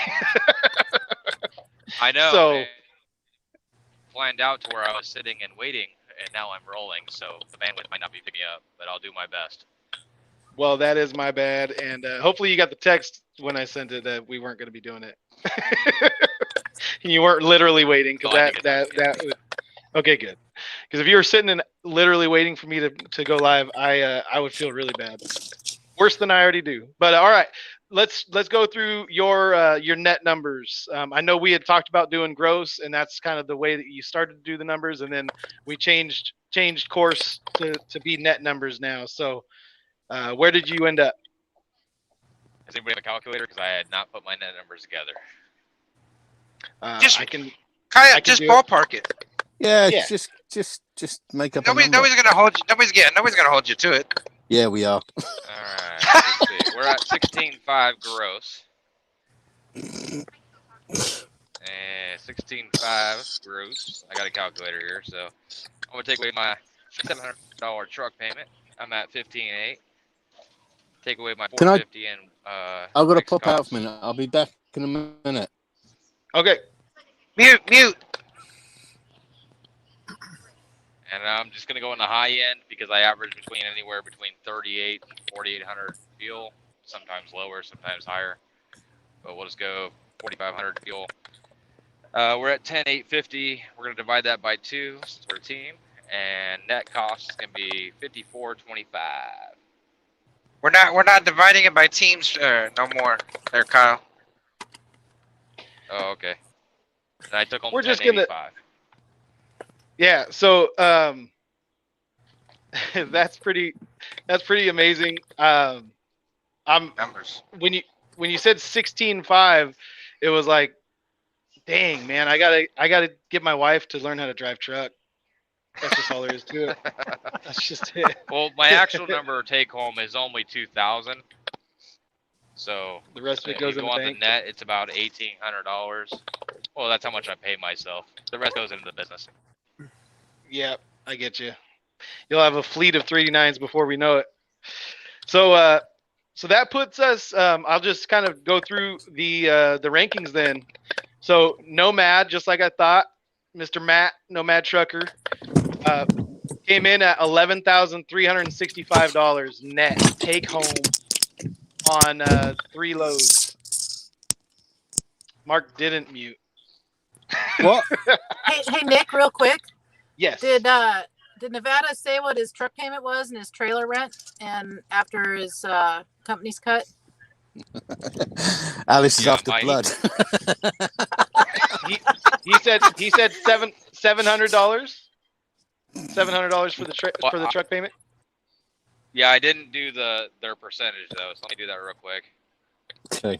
S7: I know.
S2: So-
S7: man. Planned out to where I was sitting and waiting, and now I'm rolling, so the bandwidth might not be picking up, but I'll do my best.
S2: Well, that is my bad, and hopefully you got the text when I sent it that we weren't going to be doing it. You weren't literally waiting because
S7: Oh, I
S2: that would, okay, good. Because if you were sitting and literally waiting for me to go live, I would feel really bad, worse than I already do. But all right, let's go through your net numbers. I know we had talked about doing gross, and that's kind of the way that you started to do the numbers, and then we changed course to be net numbers now. So. Where did you end up?
S7: Does anybody have a calculator? Because I had not put my net numbers together.
S3: Just-
S2: I can.
S3: Kyle,
S2: I can
S3: just
S2: do it.
S3: ballpark it.
S1: Yeah,
S2: Yeah.
S1: just make up a number.
S3: Nobody's gonna hold you. Nobody's gonna hold you to it.
S1: Yeah, we are.
S7: All right. Let's see. We're at 16.5 gross. And 16.5 gross. I got a calculator here, so I'm gonna take away my $700 truck payment. I'm at 15.8. Take away my
S1: Can I-
S7: 450 and
S1: I've got to
S7: fixed
S1: pop out
S7: costs.
S1: for a minute. I'll be back in a minute.
S2: Okay.
S3: Mute.
S7: And I'm just gonna go in the high end because I average anywhere between 38 and 4,800 fuel. Sometimes lower, sometimes higher. But we'll just go 4,500 fuel. We're at 10,850. We're gonna divide that by 2 since we're a team, and net cost is gonna be 54.25.
S3: We're not dividing it by teams no more. There, Kyle.
S7: Oh, okay. And I took home
S2: We're just gonna.
S7: 1085.
S2: Yeah. So that's pretty amazing. I'm
S3: Numbers.
S2: when you said 16.5, it was like, dang man, I gotta get my wife to learn how to drive truck. That's just all there is to it. That's just it.
S7: Well, my actual number take home is only 2,000. So
S2: The rest of it
S7: if
S2: goes
S7: you
S2: in
S7: go
S2: the
S7: on
S2: bank.
S7: the net, it's about $1,800. Well, that's how much I pay myself. The rest goes into the business.
S2: Yeah, I get you. You'll have a fleet of 389s before we know it. So so that puts us. I'll just kind of go through the rankings then. So Nomad, just like I thought, Mr. Matt, Nomad Trucker, came in at $11,365 net take home on 3 loads. Mark didn't mute.
S1: What?
S4: Hey, Nick, real quick.
S2: Yes.
S4: Did Nevada say what his truck payment was and his trailer rent, and after his company's cut?
S1: Alice is
S7: Yeah,
S1: after
S7: mine.
S1: blood.
S2: he said $700. $700 for the truck payment.
S7: Yeah, I didn't do their percentage though, so let me do that real quick.
S1: Okay.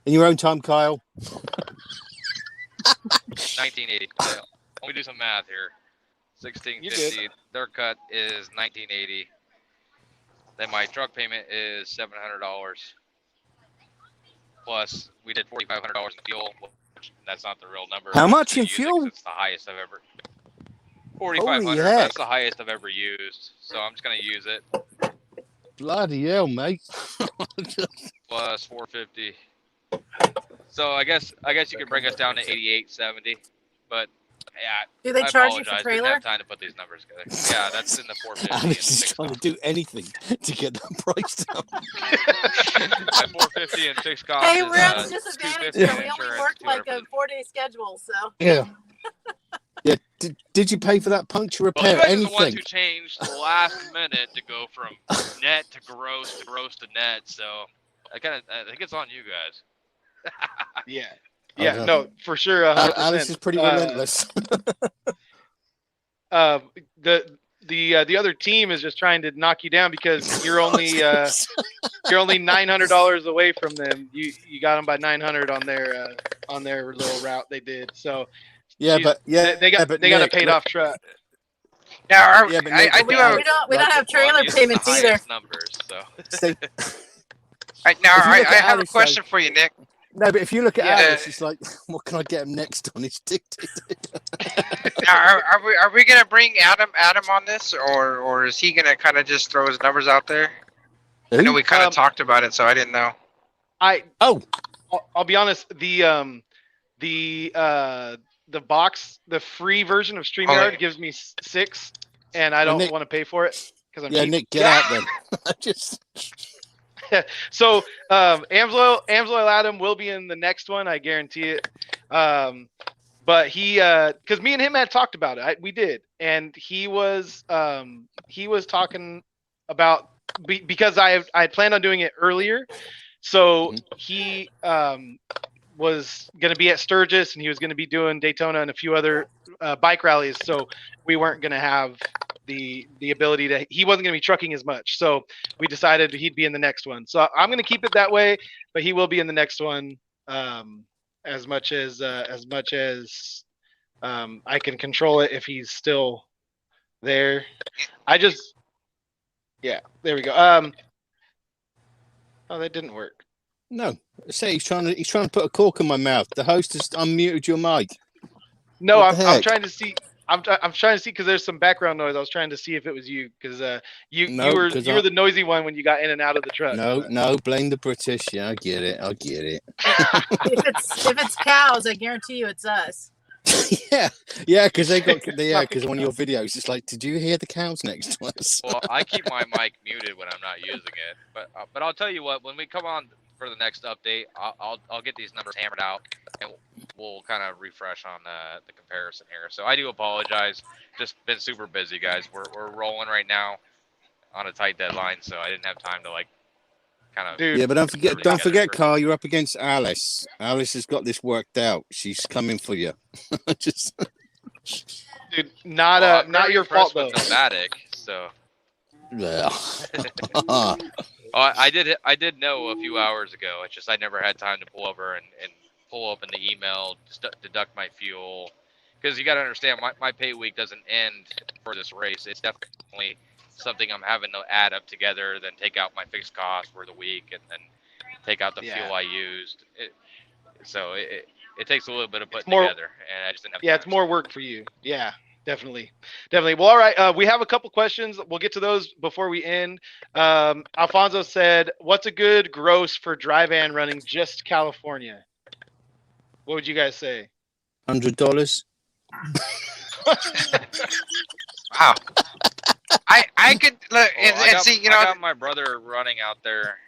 S1: In your own time, Kyle.
S7: 1980. So, let me do some math here. 1650. Their cut is 1980. Then my truck payment is $700. Plus, we did $4,500 in fuel. Which that's not the real number.
S1: How
S7: I'm
S1: much
S7: gonna
S1: in
S7: use it
S1: fuel?
S7: 'cause it's the highest I've ever.
S1: Holy
S7: 4,500.
S1: heck.
S7: That's the highest I've ever used. So I'm just gonna use it.
S1: Bloody hell, mate.
S7: Plus 450. So I guess you could bring us down to 88.70. But yeah,
S4: Do they
S7: I
S4: charge you for
S7: apologize. Didn't
S4: trailer?
S7: have time to put these numbers together. Yeah, that's in the 450 and
S1: Alice is
S7: 6
S1: trying to
S7: comp.
S1: do anything to get that price down.
S7: My 450 and 6 comp
S4: Hey,
S7: is
S4: we're at a disadvantage,
S7: 250
S4: so
S7: in
S4: we only
S7: insurance,
S4: worked like
S7: 200
S4: a 4-day schedule. So
S1: Yeah. Yeah. Did you pay for that puncture
S7: Well,
S1: repair?
S7: you guys are the ones
S1: Anything?
S7: who changed the last minute to go from net to gross to net. So I think it's on you guys.
S2: Yeah.
S1: I
S2: Yeah.
S1: don't
S2: No, for sure. 100%.
S1: Alice is pretty relentless.
S2: The other team is just trying to knock you down because you're only $900 away from them. You got them by 900 on their little route they did. So
S1: Yeah, but
S2: they got a
S1: Nick,
S2: paid off truck.
S3: Now,
S1: Yeah, but
S3: I
S1: Nick,
S3: do
S4: we
S3: have.
S4: don't have trailer
S7: Well, I'm using
S4: payments
S7: the
S4: either.
S7: highest numbers, so.
S1: See,
S3: Now,
S1: if you
S3: I
S1: look at
S3: have a
S1: Alice,
S3: question for you, Nick.
S1: no, but if you look at
S2: Yeah.
S1: Alice, it's like, what can I get him next on his ticket?
S3: Now, are we gonna bring Adam on this, or is he gonna kind of just throw his numbers out there? I know we kind of talked about it, so I didn't know.
S2: I'll be honest. The box, the free version of StreamYard gives me 6, and I don't
S1: Nick-
S2: want to pay for it because I'm
S1: Yeah,
S2: cheap.
S1: Nick, get out then. Just
S2: So Amsoil Adam will be in the next one, I guarantee it. But he, because me and him had talked about it, we did, and he was talking about because I planned on doing it earlier, so he was going to be at Sturgis and he was going to be doing Daytona and a few other bike rallies, so we weren't going to have the ability to. He wasn't going to be trucking as much, so we decided he'd be in the next one. So I'm going to keep it that way, but he will be in the next one. As much as I can control it if he's still there. Yeah, there we go. Oh, that didn't work.
S1: no. Say he's trying to put a cork in my mouth. The host has unmuted your mic.
S2: No,
S1: What the
S2: I'm
S1: heck?
S2: trying to see. I'm trying to see because there's some background noise. I was trying to see if it was you because you
S1: No,
S2: were
S1: 'cause
S2: the noisy one when you got in and out of the truck.
S1: No, blame the British. Yeah, I get it.
S4: If it's cows, I guarantee you it's us.
S1: yeah, because because on your videos it's like, did you hear the cows next to us?
S7: Well, I keep my mic muted when I'm not using it, but I'll tell you what. When we come on for the next update, I'll get these numbers hammered out, and we'll kind of refresh on the comparison here. So I do apologize. Just been super busy, guys. We're rolling right now on a tight deadline, so I didn't have time to kind of.
S2: Dude.
S1: Yeah, but don't
S7: Everything
S1: forget,
S7: together.
S1: Carl, you're up against Alice. Alice has got this worked out. She's coming for you. Just
S2: Dude,
S7: Well,
S2: not
S7: I'm very
S2: your fault
S7: impressed
S2: though.
S7: with Nomadic, so.
S1: yeah.
S7: Oh, I did know a few hours ago. It's just I never had time to pull over and pull open the email, deduct my fuel, because you got to understand my pay week doesn't end for this race. It's definitely something I'm having to add up together, then take out my fixed cost for the week, and then take out the fuel I used. So it takes a little bit of putting together, and I just didn't have time.
S2: It's more work for you. Yeah, definitely. Well, all right. We have a couple questions. We'll get to those before we end. Alfonso said, "What's a good gross for dry van running just California?" What would you guys say?
S1: $100.
S3: Wow. I could look and see. You know,
S7: I got my brother running out there.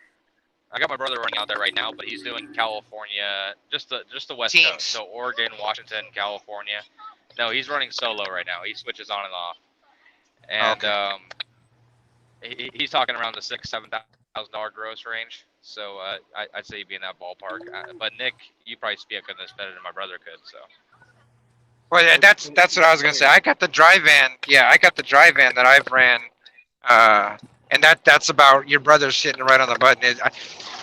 S7: I got my brother running out there right now, but he's doing California, just the West Coast, so Oregon, Washington, California. No, he's running solo right now. He switches on and off, and he's talking around the $6,000-7,000 gross range. So I'd say he'd be in that ballpark. But Nick, you probably speak on this better than my brother could. So.
S3: Well, yeah, that's what I was gonna say. I got the dry van. Yeah, I got the dry van that I've ran, and that's about your brother's hitting right on the button.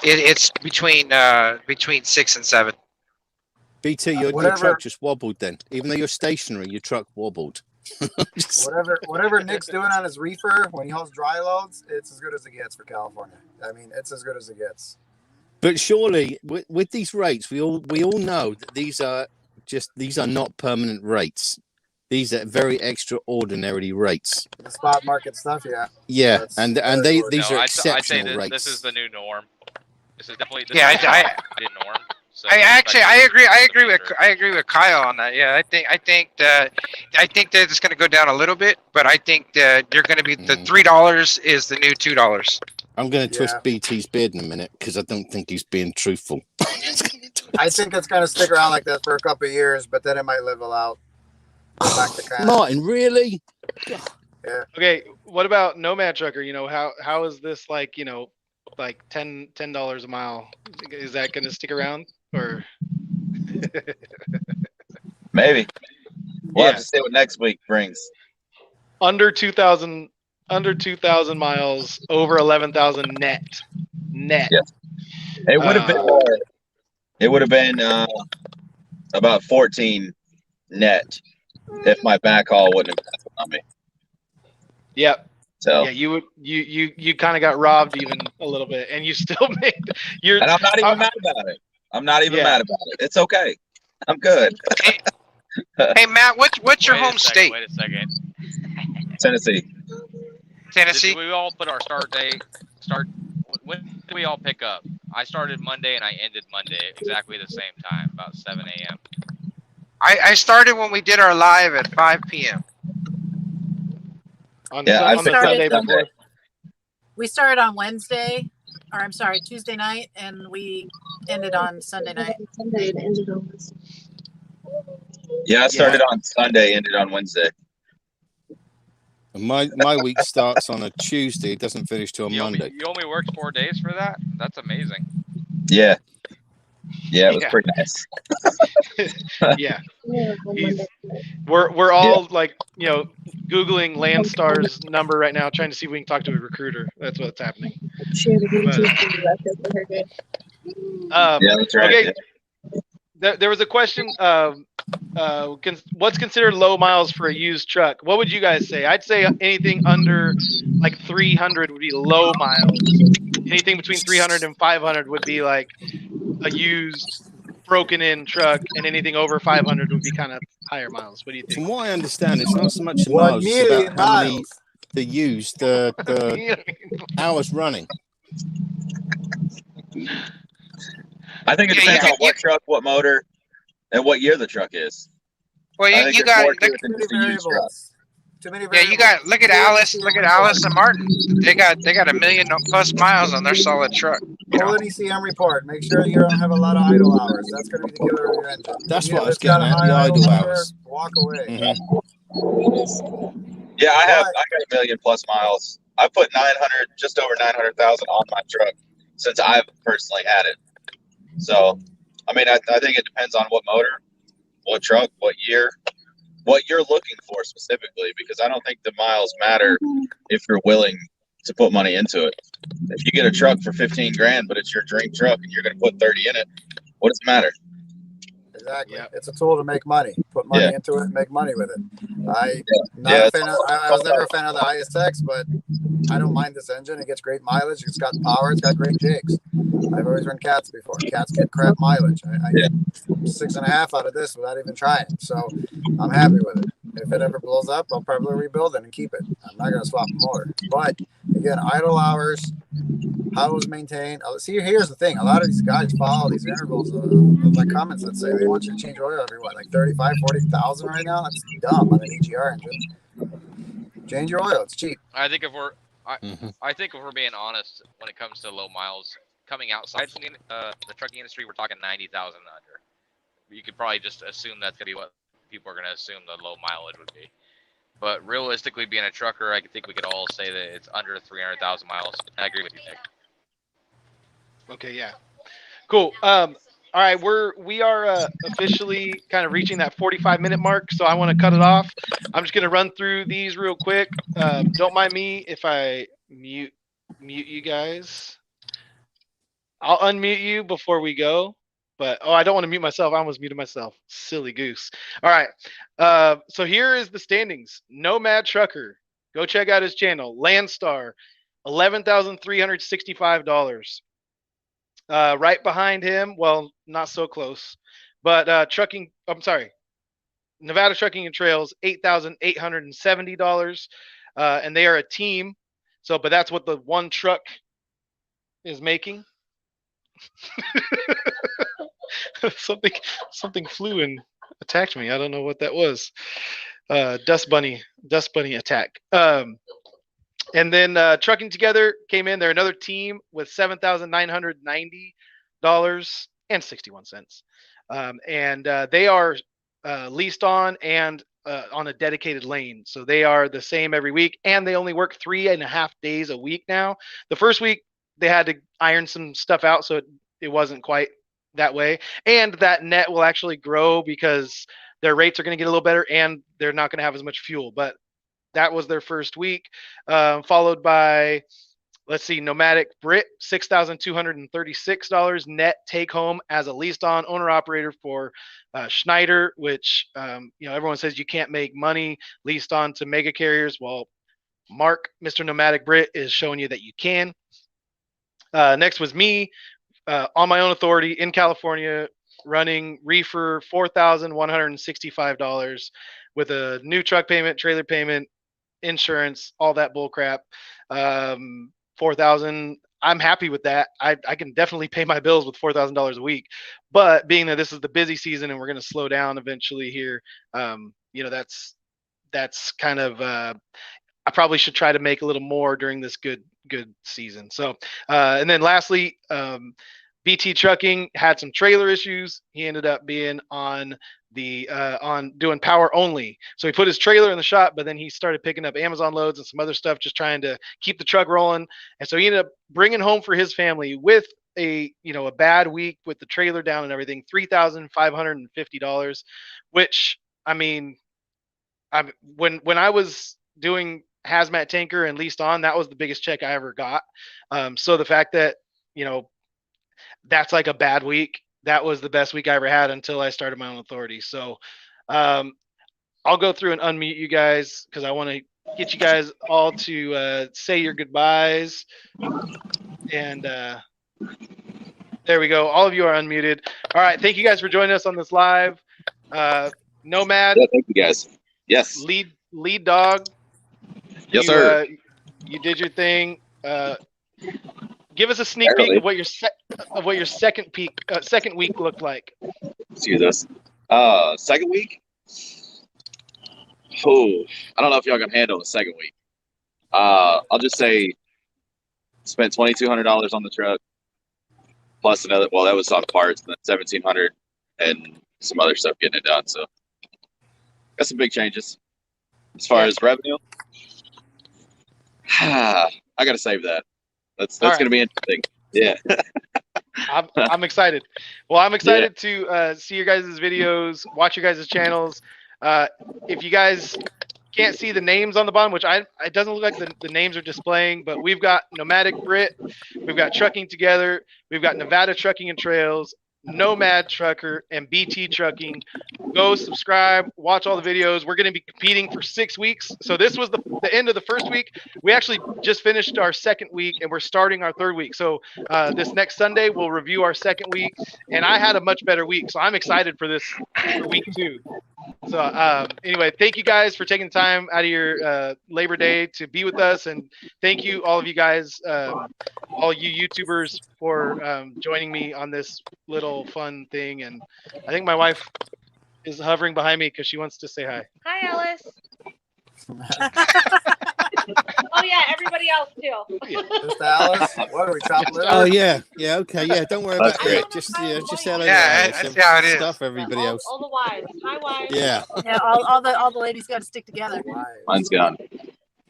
S3: It's between 6 and 7.
S1: BT, your truck just wobbled then. Even though you're stationary, your truck wobbled.
S5: whatever Nick's doing on his reefer when he hauls dry loads, it's as good as it gets for California. I mean, it's as good as it gets.
S1: But surely, with these rates, we all know that these are not permanent rates. These are very extraordinary rates.
S5: The spot market stuff, yeah.
S1: Yeah, and these are exceptional
S7: I'd say
S1: rates.
S7: This is the new norm. This is definitely the new norm. So
S3: I agree with Kyle on that. Yeah, I think that it's going to go down a little bit, but I think that you're going to be the $3 is the new $2.
S1: I'm going to twist BT's beard in a minute because I don't think he's being truthful.
S5: I think it's going to stick around like that for a couple of years, but then it might level out. Go back to kind.
S1: Martin, really?
S5: Yeah.
S2: Okay, what about Nomad Trucker? You know, how is this like $10 a mile? Is that going to stick around or?
S6: Maybe. We'll have to see what next week brings.
S2: Under 2,000 miles, over 11,000 net.
S6: Yes. It would have been. It would have been about 14 net if my backhaul wouldn't have been on me.
S2: Yep.
S6: So
S2: yeah, you kind of got robbed even a little bit, and you still made your.
S6: And I'm not even mad about it. I'm not even mad about it. It's okay. I'm good.
S3: Hey Matt, what's your home state?
S7: Wait a second.
S6: Tennessee.
S3: Tennessee.
S7: Did we all put our start date? When did we all pick up? I started Monday and I ended Monday exactly the same time, about 7 a.m.
S3: I started when we did our live at 5 p.m.
S4: We started on Wednesday, or I'm sorry, Tuesday night, and we ended on Sunday night.
S6: Yeah, I started on Sunday, ended on Wednesday.
S1: My week starts on a Tuesday. It doesn't finish till Monday.
S7: You only worked 4 days for that? That's amazing.
S6: Yeah. Yeah, it was pretty nice.
S2: Yeah. We're all like, Googling Landstar's number right now, trying to see if we can talk to a recruiter. That's what's happening.
S6: Yeah, that's right.
S2: Okay. There was a question. What's considered low miles for a used truck? What would you guys say? I'd say anything under like 300 would be low miles. Anything between 300 and 500 would be like a used, broken in truck, and anything over 500 would be kind of higher miles. What do you think?
S1: From what I understand, it's not so much the miles, it's about how many the used, the hours running.
S6: I think it depends on what truck, what motor, and what year the truck is.
S3: Well, you got
S5: too many variables.
S3: Yeah, you got look at Alice and Martin. They got 1 million plus miles on their solid truck.
S5: Pull an ECM report. Make sure you don't have a lot of idle hours. That's going to be the killer of your engine.
S1: That's what I was getting at. The idle hours.
S5: Walk away.
S6: Yeah, I got 1 million plus miles. I put 900, just over 900,000 on my truck since I've personally had it. So, I mean, I think it depends on what motor, what truck, what year, what you're looking for specifically, because I don't think the miles matter if you're willing to put money into it. If you get a truck for 15 grand, but it's your dream truck and you're going to put 30 in it, what does it matter?
S5: Exactly.
S2: Yep.
S5: It's a tool to make money. Put money into it and make money with it. I was never a fan of the ISX, but I don't mind this engine. It gets great mileage. It's got power. It's got great jigs. I've always run cats before. Cats get crap mileage. I get 6.5 out of this without even trying. So I'm happy with it. If it ever blows up, I'll probably rebuild it and keep it. I'm not going to swap the motor. But again, idle hours, how it was maintained. See, here's the thing. A lot of these guys follow these intervals of like comments that say they want you to change oil every what, like 35, 40,000 right now. That's dumb on an EGR engine. Change your oil. It's cheap.
S7: I think if we're being honest, when it comes to low miles, coming outside from the trucking industry, we're talking 90,000 under. You could probably just assume that's gonna be what people are gonna assume the low mileage would be. But realistically, being a trucker, I think we could all say that it's under 300,000 miles. I agree with you, Nick.
S2: Okay, yeah, cool. All right, we are officially kind of reaching that 45-minute mark, so I want to cut it off. I'm just gonna run through these real quick. Don't mind me if I mute you guys. I'll unmute you before we go. But I don't want to mute myself. I almost muted myself. Silly goose. All right. So here is the standings. Nomad Trucker. Go check out his channel. Landstar, $11,365. Right behind him, well, not so close, but Nevada Trucking and Trails, $8,870. And they are a team. So, but that's what the one truck is making. Something flew and attacked me. I don't know what that was. Dust bunny attack. And then Trucking Together came in. They're another team with $7,990.61. And they are leased on and on a dedicated lane. So they are the same every week, and they only work 3.5 days a week now. The first week they had to iron some stuff out, so it wasn't quite that way. And that net will actually grow because their rates are going to get a little better and they're not going to have as much fuel. But that was their first week, followed by, let's see, Nomadic Brit, $6,236 net take home as a leased on owner operator for Schneider, which everyone says you can't make money leased on to mega carriers. Well, Mark, Mr. Nomadic Brit, is showing you that you can. Next was me, on my own authority in California, running reefer, $4,165 with a new truck payment, trailer payment, insurance, all that bull crap. $4,000. I'm happy with that. I can definitely pay my bills with $4,000 a week. But being that this is the busy season and we're going to slow down eventually here, that's kind of I probably should try to make a little more during this good season. So and then lastly, BT Trucking had some trailer issues. He ended up being on doing power only. So he put his trailer in the shop, but then he started picking up Amazon loads and some other stuff, just trying to keep the truck rolling. And so he ended up bringing home for his family with a bad week with the trailer down and everything, $3,550, which, I mean, when I was doing hazmat tanker and leased on, that was the biggest check I ever got. So the fact that, that's like a bad week, that was the best week I ever had until I started my own authority. So I'll go through and unmute you guys because I want to get you guys all to say your goodbyes. And there we go. All of you are unmuted. All right. Thank you guys for joining us on this live. Nomad.
S6: Yeah, thank you guys. Yes.
S2: Lead dog.
S6: Yes, sir.
S2: You did your thing. Give us a sneak peek of what your second week looked like.
S6: Excuse us. Second week? Oh, I don't know if y'all can handle the second week. I'll just say spent $2,200 on the truck, plus another. Well, that was on parts, and then $1,700 and some other stuff getting it done. So got some big changes as far as revenue. I got to save that. That's going to be interesting. Yeah.
S2: I'm excited. Well, I'm excited to see your guys' videos, watch your guys' channels. If you guys can't see the names on the bottom, which it doesn't look like the names are displaying, but we've got Nomadic Brit, we've got Trucking Together, we've got Nevada Trucking and Trails, Nomad Trucker, and BT Trucking. Go subscribe, watch all the videos. We're going to be competing for 6 weeks. So this was the end of the first week. We actually just finished our second week, and we're starting our third week. So this next Sunday, we'll review our second week. And I had a much better week, so I'm excited for week 2. So anyway, thank you guys for taking time out of your Labor Day to be with us, and thank you all of you guys, all you YouTubers, for joining me on this little fun thing. And I think my wife is hovering behind me because she wants to say hi.
S8: Hi, Alice. Oh yeah, everybody else too.
S5: Just Alice. What are we, chopped liver?
S1: Oh yeah, okay, yeah. Don't worry
S6: That's
S1: about
S6: great.
S1: it. Just say hello to
S3: Yeah,
S1: Alice.
S3: I see how it is.
S1: Stuff everybody else.
S8: All the wives. Hi, wives.
S1: Yeah.
S4: Yeah, all the ladies got to stick together.
S6: Mine's gone.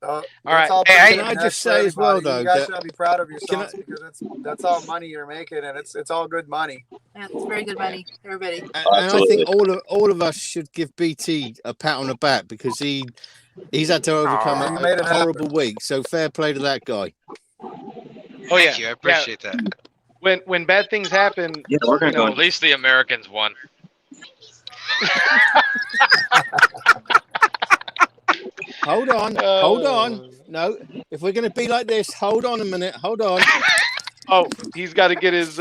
S5: All
S2: right.
S3: Hey,
S1: Can I just say as well, though,
S5: you guys
S1: that-
S5: should be proud of yourselves because that's all money you're making, and it's all good money.
S4: Yeah, it's very good money, everybody.
S1: And I think all of us should give BT a pat on the back because he's had to overcome
S5: You made
S1: a
S5: it happen.
S1: horrible week. So fair play to that guy.
S2: Oh yeah,
S3: Thank you. I appreciate that.
S2: When bad things happen,
S6: Yeah, we're gonna
S2: you know,
S6: go.
S7: At least the Americans won.
S1: Hold on, hold on. No, if we're going to be like this, hold on a minute. Hold on.
S2: Oh, he's got to get his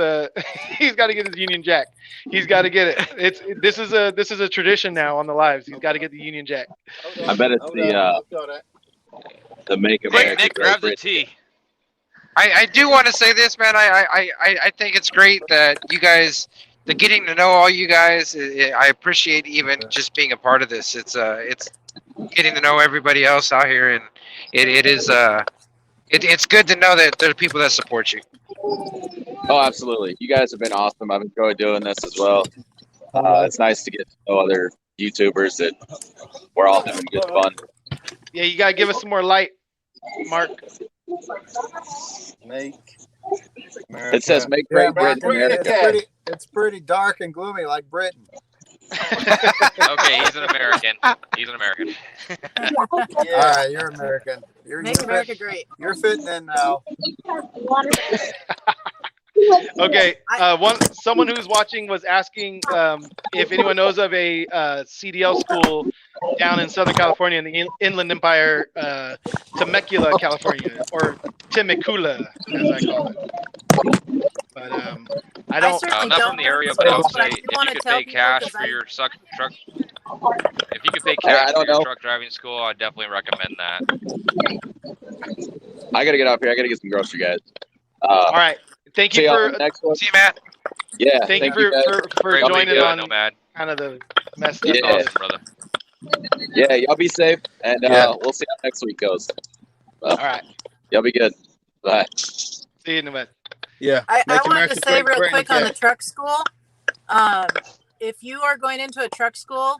S2: he's got to get his Union Jack. He's got to get it. This is a tradition now on the lives. He's got to get the Union Jack.
S6: I bet it's the Make
S7: Quick,
S6: America
S7: Nick,
S6: Great
S7: grab the
S6: Britain.
S7: tea.
S3: I do want to say this, man. I think it's great that you guys, the getting to know all you guys. I appreciate even just being a part of this. It's getting to know everybody else out here, and it's good to know that there are people that support you.
S6: Oh, absolutely. You guys have been awesome. I've enjoyed doing this as well. It's nice to get to know other YouTubers that we're all having good fun.
S2: Yeah, you gotta give us some more light, Mark.
S1: Make
S6: It says make
S5: Yeah,
S6: Great Britain America.
S5: it's pretty dark and gloomy like Britain.
S7: Okay, he's an American. He's an American.
S5: All right, you're American.
S4: Make America great.
S5: You're fitting in now.
S2: Okay, someone who's watching was asking if anyone knows of a CDL school down in Southern California in the Inland Empire, Temecula, California, or Temecula, as I call it. But I don't.
S4: certainly
S7: Not
S4: don't
S7: from the area,
S4: know,
S7: but I would
S4: but I
S7: say
S4: do
S7: if
S4: wanna
S7: you could
S4: tell
S7: pay
S4: people
S7: cash
S4: 'cause
S7: for
S4: I-
S7: your truck, if you could pay
S6: I
S7: cash for
S6: don't
S7: your
S6: know.
S7: truck driving school, I'd definitely recommend that.
S6: I gotta get off here. I gotta get some grocery, guys.
S2: All right. Thank
S6: See
S2: you
S6: y'all
S2: for
S6: next one.
S3: See you, Matt.
S6: Yeah.
S2: thank you
S6: guys.
S2: for
S7: Great to
S2: joining
S7: be
S2: on
S7: Nomad.
S2: kind of the messed up.
S6: Yeah.
S7: Awesome, brother.
S6: Yeah, y'all be safe, and
S1: Yeah.
S6: we'll see how next week goes.
S2: All right.
S6: Y'all be good. Bye.
S2: See you in a minute.
S1: Yeah.
S4: I
S1: Make
S4: wanted
S1: America
S4: to say
S1: great
S4: real
S1: Britain
S4: quick on
S1: again.
S4: the truck school. If you are going into a truck school,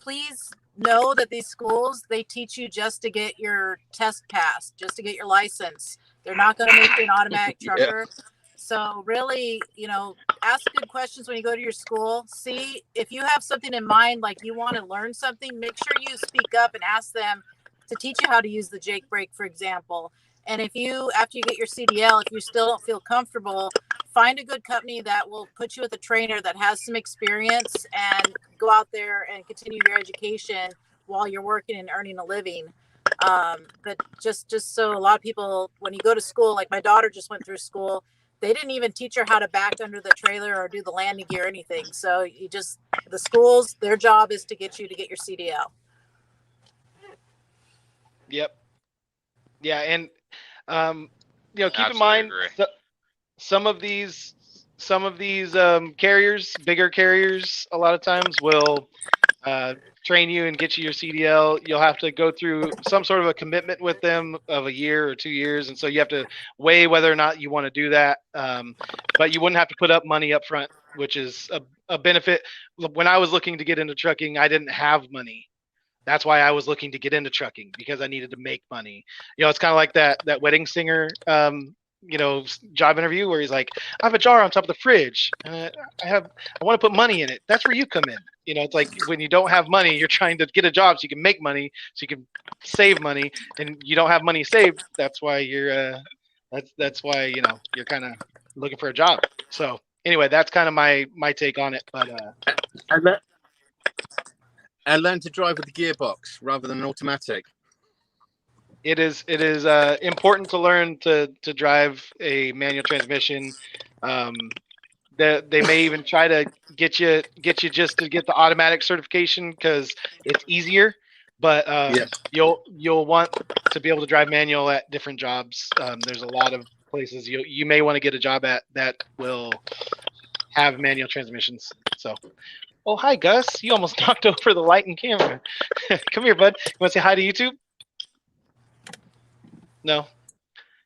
S4: please know that these schools, they teach you just to get your test passed, just to get your license. They're not going to make you an automatic trucker. So really, ask good questions when you go to your school. See if you have something in mind, like you want to learn something, make sure you speak up and ask them to teach you how to use the Jake brake, for example. And if you, after you get your CDL, if you still don't feel comfortable, find a good company that will put you with a trainer that has some experience and go out there and continue your education while you're working and earning a living. But just so a lot of people, when you go to school, like my daughter just went through school, they didn't even teach her how to back under the trailer or do the landing gear or anything. So the schools, their job is to get you to get your CDL.
S2: Yep. Yeah, and keep in
S7: Absolutely
S2: mind
S7: agree.
S2: some of these carriers, bigger carriers, a lot of times will train you and get you your CDL. You'll have to go through some sort of a commitment with them of a year or 2 years, and so you have to weigh whether or not you want to do that. But you wouldn't have to put up money up front, which is a benefit. When I was looking to get into trucking, I didn't have money. That's why I was looking to get into trucking, because I needed to make money. It's kind of like that wedding singer job interview where he's like, I have a jar on top of the fridge. I want to put money in it. That's where you come in. It's like when you don't have money, you're trying to get a job so you can make money, so you can save money, and you don't have money saved. That's why you're that's why you're kind of looking for a job. So anyway, that's kind of my take on it. But
S1: I learned to drive with the gearbox rather than an automatic.
S2: it is important to learn to drive a manual transmission. They may even try to get you just to get the automatic certification because it's easier. But you'll want to be able to drive manual at different jobs. There's a lot of places you may want to get a job at that will have manual transmissions. So, oh hi Gus, you almost knocked over the light and camera. Come here, bud. You want to say hi to YouTube? No.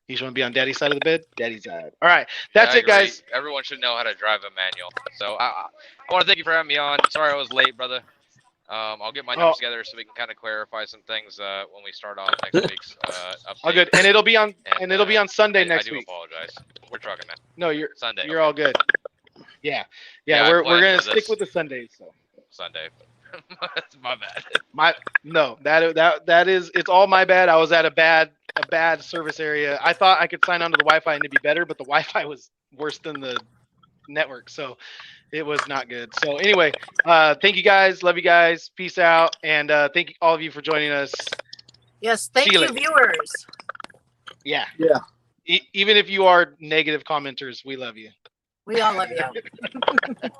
S2: You just want to be on Daddy's side of the bed? Daddy's side. All right, that's it, guys.
S7: Everyone should know how to drive a manual. So I want to thank you for having me on. Sorry I was late, brother. I'll get my notes together so we can kind of clarify some things when we start off next week's update.
S2: All good, and it'll be on Sunday next week.
S7: I do apologize. We're trucking, man.
S2: No, you're
S7: Sunday.
S2: You're all good. Yeah, we're gonna stick with the Sundays. So
S7: Sunday. That's my bad.
S2: That is it's all my bad. I was at a bad service area. I thought I could sign onto the Wi-Fi and it'd be better, but the Wi-Fi was worse than the network, so it was not good. So anyway, thank you guys. Love you guys. Peace out, and thank all of you for joining us.
S4: Yes, thank you, viewers.
S2: Yeah.
S5: Yeah.
S2: Even if you are negative commenters, we love you.
S4: We all love you.